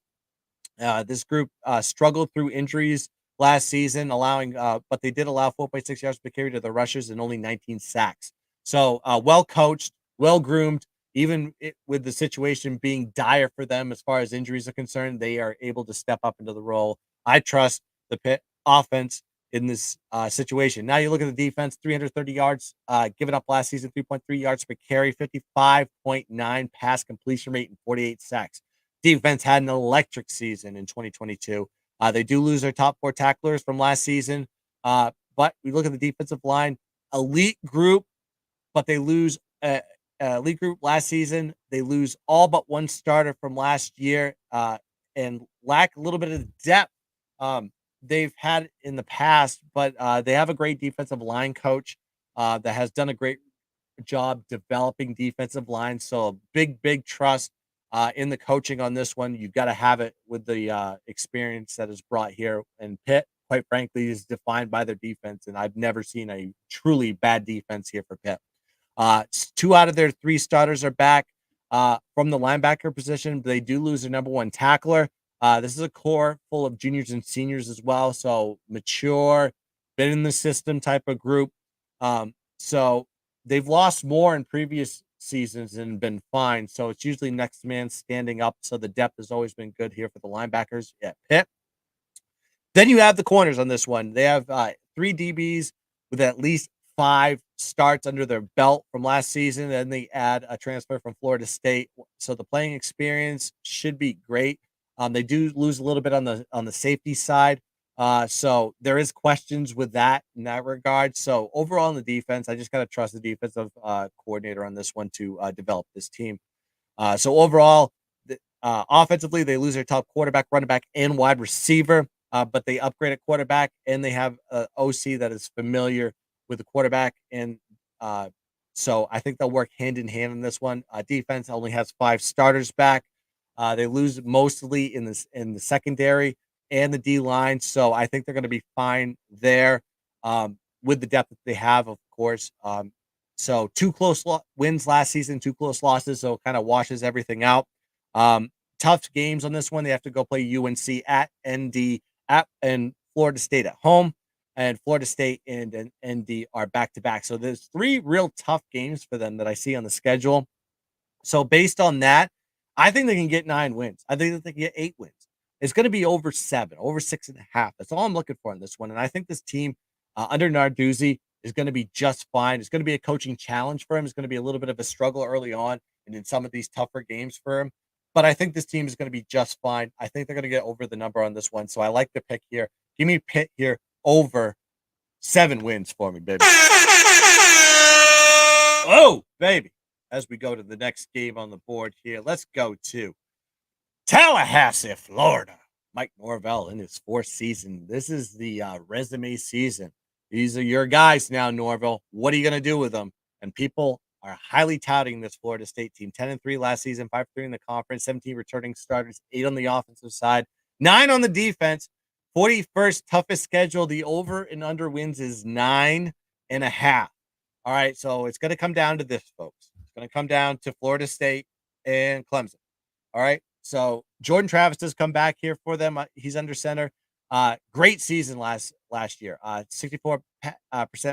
This group struggled through injuries last season, but they did allow 4.6 yards per carry to the rushers and only 19 sacks. So well coached, well groomed. With the situation being dire for them as far as injuries are concerned, they are able to step up into the role. I trust the Pitt offense in this situation. Now you look at the defense: 330 yards given up last season, 3.3 yards per carry, 55.9 pass completion rate, and 48 sacks. Defense had an electric season in 2022. They do lose their top 4 tacklers from last season, but we look at the defensive line, elite group, but they lose elite group last season. They lose all but 1 starter from last year and lack a little bit of depth they've had in the past, but they have a great defensive line coach that has done a great job developing defensive lines. So big trust in the coaching on this one. You've got to have it with the experience that is brought here. And Pitt, quite frankly, is defined by their defense. And I've never seen a truly bad defense here for Pitt. 2 out of their 3 starters are back from the linebacker position. They do lose their number 1 tackler. This is a core full of juniors and seniors as well. So mature, been in the system type of group. So they've lost more in previous seasons and been fine. So it's usually next man standing up. So the depth has always been good here for the linebackers at Pitt. Then you have the corners on this one. They have 3 DBs with at least 5 starts under their belt from last season. And they add a transfer from Florida State. So the playing experience should be great. They do lose a little bit on the safety side. So there is questions with that in that regard. So overall in the defense, I just got to trust the defensive coordinator on this one to develop this team. So overall, offensively, they lose their top quarterback, running back, and wide receiver, but they upgrade at quarterback, and they have an OC that is familiar with the quarterback. And so I think they'll work hand in hand in this one. Defense only has 5 starters back. They lose mostly in the secondary and the D line, so I think they're going to be fine there with the depth that they have, of course. So 2 close wins last season, 2 close losses, so it kind of washes everything out. Tough games on this one. They have to go play UNC at ND and Florida State at home, and Florida State and ND are back to back. So there's 3 real tough games for them that I see on the schedule. So based on that, I think they can get 9 wins. I think that they can get 8 wins. It's going to be over 7, over 6.5. That's all I'm looking for in this one. And I think this team under Narduzzi is going to be just fine. It's going to be a coaching challenge for him. It's going to be a little bit of a struggle early on and in some of these tougher games for him. But I think this team is going to be just fine. I think they're going to get over the number on this one. So I like the pick here. Give me Pitt here over 7 wins for me, baby. Oh, baby. As we go to the next game on the board here, let's go to Tallahassee, Florida. Mike Norvell in his 4th season. This is the resume season. These are your guys now, Norvell. What are you going to do with them? And people are highly touting this Florida State team. 10-3 last season, 5-3 in the conference, 17 returning starters, 8 on the offensive side, 9 on the defense. 41st toughest schedule. The over and under wins is 9.5. All right, so it's going to come down to this, folks. It's going to come down to Florida State and Clemson. All right, so Jordan Travis does come back here for them. He's under center. Great season last year. 64%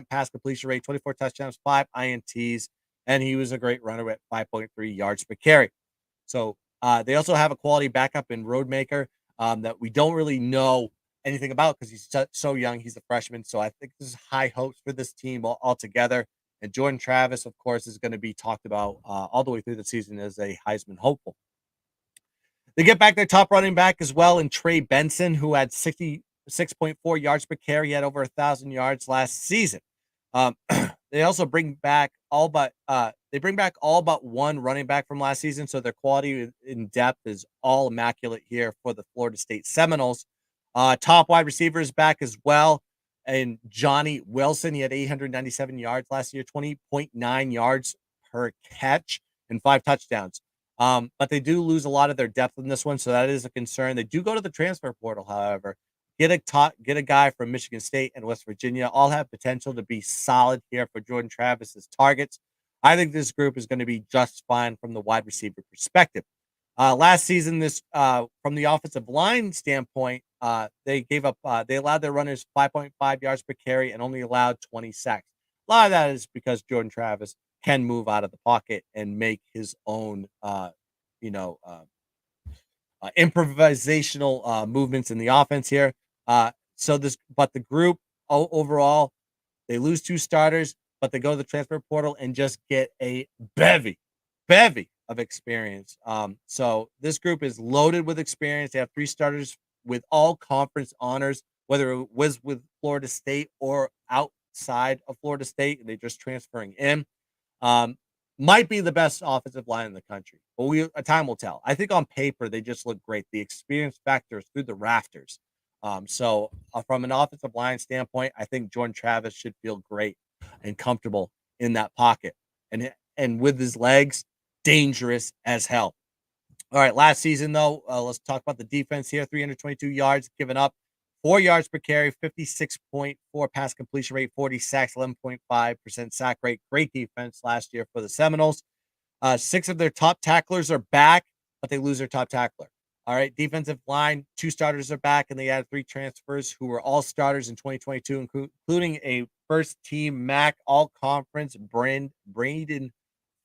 pass completion rate, 24 touchdowns, 5 INTs, and he was a great runner at 5.3 yards per carry. So they also have a quality backup in Roadmaker that we don't really know anything about because he's so young. He's a freshman, so I think this is high hopes for this team altogether. And Jordan Travis, of course, is going to be talked about all the way through the season as a Heisman hopeful. They get back their top running back as well in Trey Benson, who had 66.4 yards per carry. He had over 1,000 yards last season. They also bring back all but one running back from last season, so their quality in depth is all immaculate here for the Florida State Seminoles. Top wide receivers back as well, and Johnny Wilson. He had 897 yards last year, 20.9 yards per catch, and 5 touchdowns. But they do lose a lot of their depth in this one, so that is a concern. They do go to the transfer portal, however. get a guy from Michigan State and West Virginia. All have potential to be solid here for Jordan Travis's targets. I think this group is going to be just fine from the wide receiver perspective. Last season, this from the offensive line standpoint, they allowed their runners 5.5 yards per carry and only allowed 20 sacks. A lot of that is because Jordan Travis can move out of the pocket and make his own, you know, uh, improvisational movements in the offense here. But the group overall, they lose 2 starters, but they go to the transfer portal and just get a bevy of experience. So this group is loaded with experience. They have 3 starters with all conference honors, whether it was with Florida State or outside of Florida State, and they're just transferring in. Um, might be the best offensive line in the country, but time will tell. I think on paper they just look great. The experience factor is through the rafters. From an offensive line standpoint, I think Jordan Travis should feel great and comfortable in that pocket, and with his legs, dangerous as hell. All right, last season though, let's talk about the defense here. 322 yards given up, 4 yards per carry, 56.4 pass completion rate, 40 sacks, 11.5% sack rate. Great defense last year for the Seminoles. 6 of their top tacklers are back, but they lose their top tackler. All right, defensive line, 2 starters are back, and they added 3 transfers who were all starters in 2022, including a first-team MAC All-Conference Braden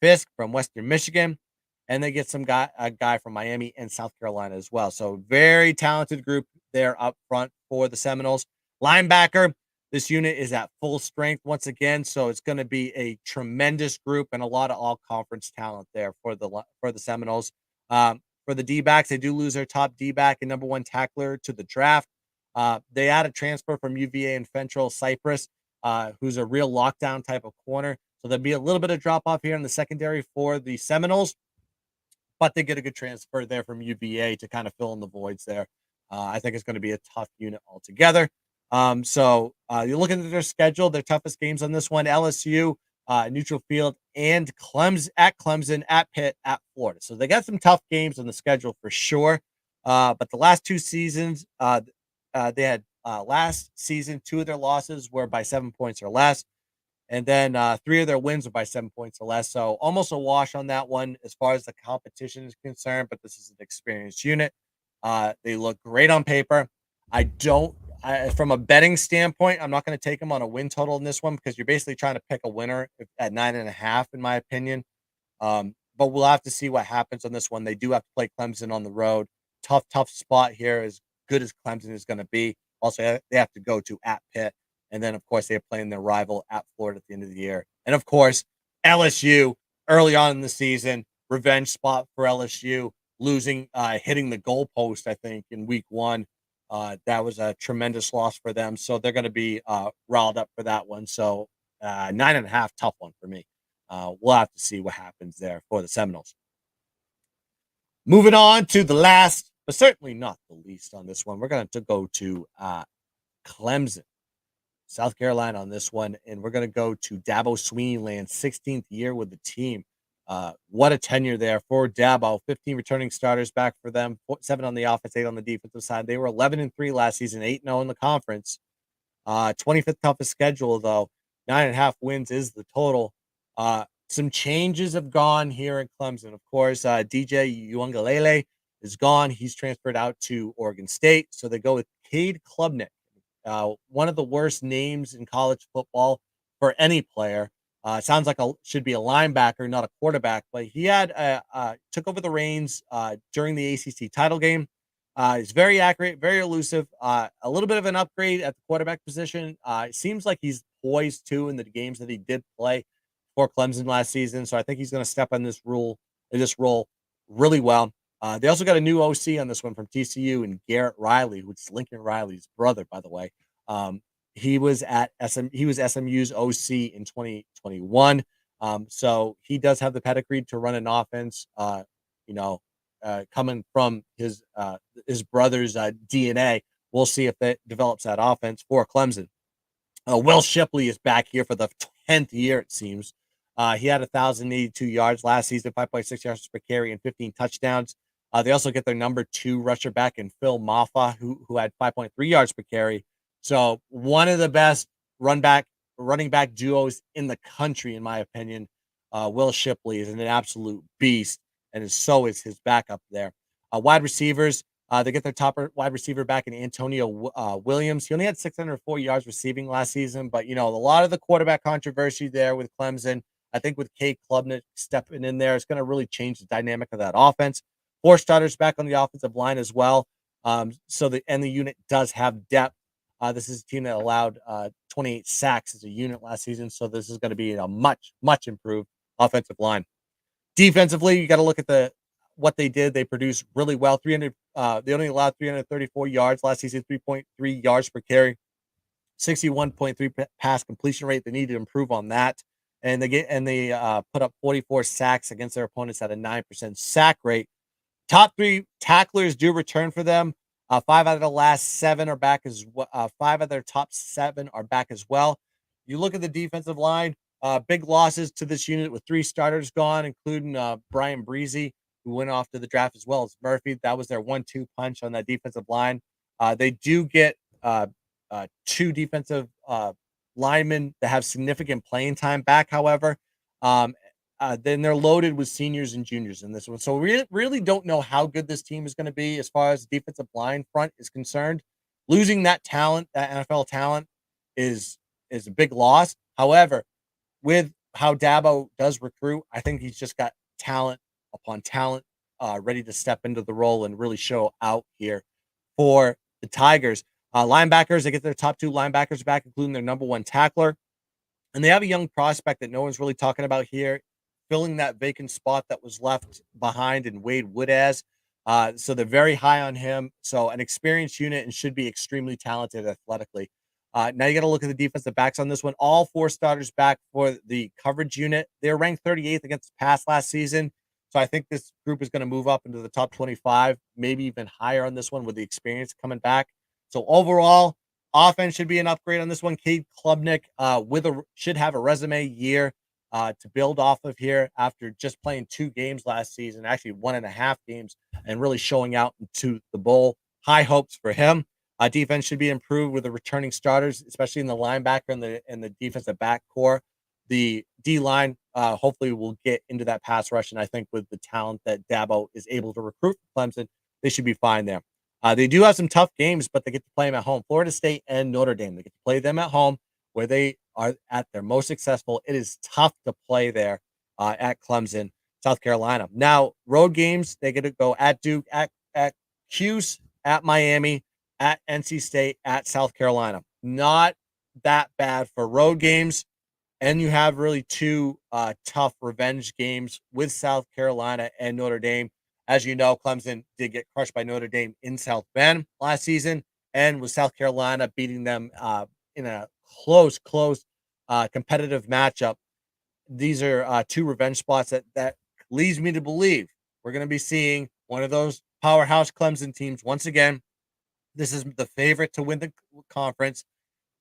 Fisk from Western Michigan, and they get a guy from Miami and South Carolina as well. So very talented group there up front for the Seminoles. Linebacker, this unit is at full strength once again, so it's going to be a tremendous group and a lot of all-conference talent there for the Seminoles. For the D-backs, they do lose their top D-back and number 1 tackler to the draft. They add a transfer from UVA and Fentrell Cypress, who's a real lockdown type of corner. So there'll be a little bit of drop off here in the secondary for the Seminoles, but they get a good transfer there from UVA to kind of fill in the voids there. I think it's going to be a tough unit altogether. You're looking at their schedule, their toughest games on this one: LSU, neutral field, and Clemson, at Pitt, at Florida. So they got some tough games on the schedule for sure. But the last 2 seasons, they had last season 2 of their losses were by 7 points or less. And then 3 of their wins are by 7 points or less. So almost a wash on that one as far as the competition is concerned. But this is an experienced unit. They look great on paper. From a betting standpoint, I'm not going to take them on a win total in this one because you're basically trying to pick a winner at 9.5, in my opinion. But we'll have to see what happens on this one. They do have to play Clemson on the road. Tough spot here, as good as Clemson is going to be. Also, they have to go to at Pitt. And then, of course, they're playing their rival at Florida at the end of the year. And, of course, LSU early on in the season, revenge spot for LSU, hitting the goalpost, I think, in week 1. That was a tremendous loss for them. So they're going to be riled up for that one. So 9.5, tough one for me. We'll have to see what happens there for the Seminoles. Moving on to the last, but certainly not the least on this one, we're going to go to Clemson, South Carolina on this one, and we're going to go to Dabo Swinney, land's 16th year with the team. What a tenure there for Dabo. 15 returning starters back for them, 7 on the offense, 8 on the defensive side. They were 11-3 last season, 8-0 in the conference. 25th toughest schedule, though. 9.5 wins is the total. Some changes have gone here in Clemson. Of course, DJ Uiagalelei is gone. He's transferred out to Oregon State. So they go with Cade Klubnik, one of the worst names in college football for any player. Sounds like should be a linebacker, not a quarterback. But he took over the reins during the ACC title game. He's very accurate, very elusive. A little bit of an upgrade at the quarterback position. It seems like he's poised too in the games that he did play for Clemson last season. So I think he's going to step in this role really well. They also got a new OC on this one from TCU, and Garrett Riley, which is Lincoln Riley's brother, by the way. He was SMU's OC in 2021. So he does have the pedigree to run an offense, coming from his brother's DNA. We'll see if that develops that offense for Clemson. Will Shipley is back here for the 10th year, it seems. He had 1,082 yards last season, 5.6 yards per carry, and 15 touchdowns. They also get their number 2 rusher back in Phil Maffa, who had 5.3 yards per carry. So one of the best running back duos in the country, in my opinion. Will Shipley is an absolute beast, and so is his backup there. Wide receivers, they get their top wide receiver back in Antonio Williams. He only had 604 yards receiving last season, but a lot of the quarterback controversy there with Clemson. I think with Kate Klubnik stepping in there, it's going to really change the dynamic of that offense. 4 starters back on the offensive line as well. The unit does have depth. This is a team that allowed 28 sacks as a unit last season, so this is going to be a much, much improved offensive line. Defensively, you got to look at what they did. They produced really well. They only allowed 334 yards last season, 3.3 yards per carry, 61.3 pass completion rate. They need to improve on that. And they put up 44 sacks against their opponents at a 9% sack rate. Top 3 tacklers do return for them. 5 out of the last 7 are back as well. 5 of their top 7 are back as well. You look at the defensive line, big losses to this unit with 3 starters gone, including Brian Breezy, who went off to the draft, as well as Murphy. That was their 1-2 punch on that defensive line. They do get 2 defensive linemen that have significant playing time back, however. Then they're loaded with seniors and juniors in this one. So we really don't know how good this team is going to be as far as the defensive line front is concerned. Losing that talent, that NFL talent, is a big loss. However, with how Dabo does recruit, I think he's just got talent upon talent ready to step into the role and really show out here for the Tigers. Linebackers, they get their top 2 linebackers back, including their number 1 tackler. And they have a young prospect that no one's really talking about here, filling that vacant spot that was left behind in Wade Woodaz. So they're very high on him. So an experienced unit and should be extremely talented athletically. Now you got to look at the defensive backs on this one. All 4 starters back for the coverage unit. They're ranked 38th against the pass last season. So I think this group is going to move up into the top 25, maybe even higher on this one with the experience coming back. So overall, offense should be an upgrade on this one. Cade Klubnik should have a resume year to build off of here after just playing 2 games last season, actually 1.5 games, and really showing out into the bowl. High hopes for him. Defense should be improved with the returning starters, especially in the linebacker and the defensive back core. The D line hopefully will get into that pass rush, and I think with the talent that Dabo is able to recruit from Clemson, they should be fine there. They do have some tough games, but they get to play them at home. Florida State and Notre Dame, they get to play them at home where they are at their most successful. It is tough to play there at Clemson, South Carolina. Now, road games, they get to go at Duke, at Cuse, at Miami, at NC State, at South Carolina. Not that bad for road games. And you have really 2 tough revenge games with South Carolina and Notre Dame. As you know, Clemson did get crushed by Notre Dame in South Bend last season, and with South Carolina beating them in a close competitive matchup. These are 2 revenge spots that leads me to believe we're going to be seeing one of those powerhouse Clemson teams once again. This is the favorite to win the conference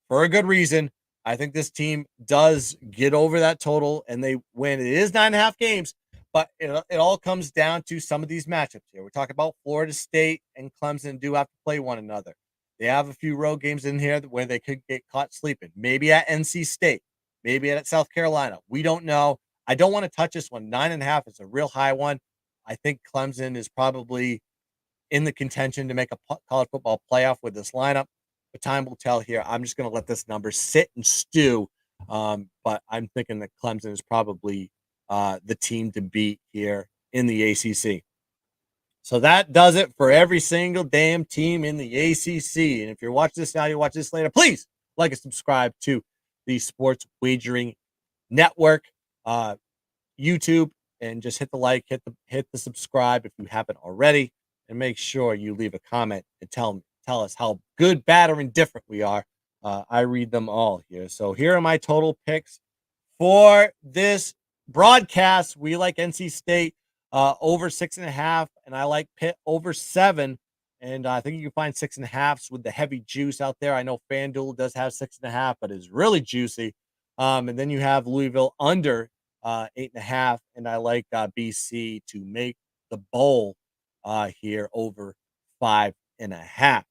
for a good reason. I think this team does get over that total and they win. It is 9.5 games, but it all comes down to some of these matchups here. We're talking about Florida State and Clemson do have to play one another. They have a few road games in here where they could get caught sleeping. Maybe at NC State, maybe at South Carolina. We don't know. I don't want to touch this one. 9.5 is a real high one. I think Clemson is probably in the contention to make a college football playoff with this lineup. But time will tell here. I'm just going to let this number sit and stew. But I'm thinking that Clemson is probably the team to beat here in the ACC. So that does it for every single damn team in the ACC. And if you're watching this now, you watch this later, please like and subscribe to the Sports Wagering Network, YouTube, and just hit the like, hit the subscribe if you haven't already, and make sure you leave a comment and tell us how good, bad, or indifferent we are. I read them all here. So here are my total picks for this broadcast. We like NC State over 6.5, and I like Pitt over 7. And I think you can find 6.5s with the heavy juice out there. I know FanDuel does have 6.5, but it's really juicy. And then you have Louisville under 8.5, and I like BC to make the bowl here over 5.5.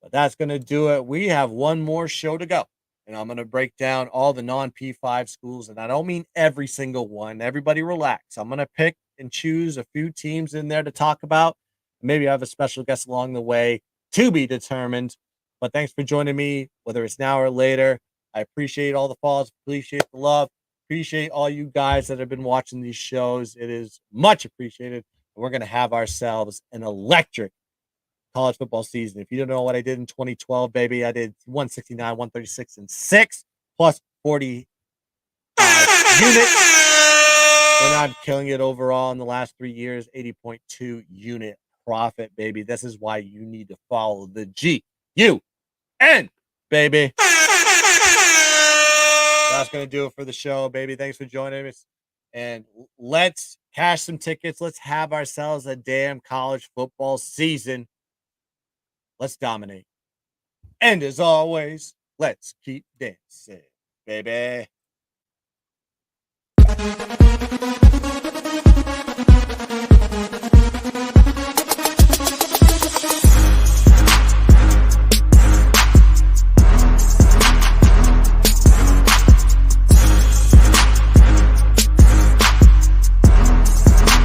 But that's going to do it. We have one more show to go. And I'm going to break down all the non P5 schools. And I don't mean every single one. Everybody relax. I'm going to pick and choose a few teams in there to talk about. Maybe I have a special guest along the way to be determined. But thanks for joining me, whether it's now or later. I appreciate all the follows, appreciate the love, appreciate all you guys that have been watching these shows. It is much appreciated. And we're going to have ourselves an electric college football season. If you don't know what I did in 2012, baby, I did 169, 136, and 6 plus 40 units. And I'm killing it overall in the last 3 years, 80.2 unit profit, baby. This is why you need to follow the GUN, baby. That's going to do it for the show, baby. Thanks for joining us. And let's cash some tickets. Let's have ourselves a damn college football season. Let's dominate. And as always, let's keep dancing, baby.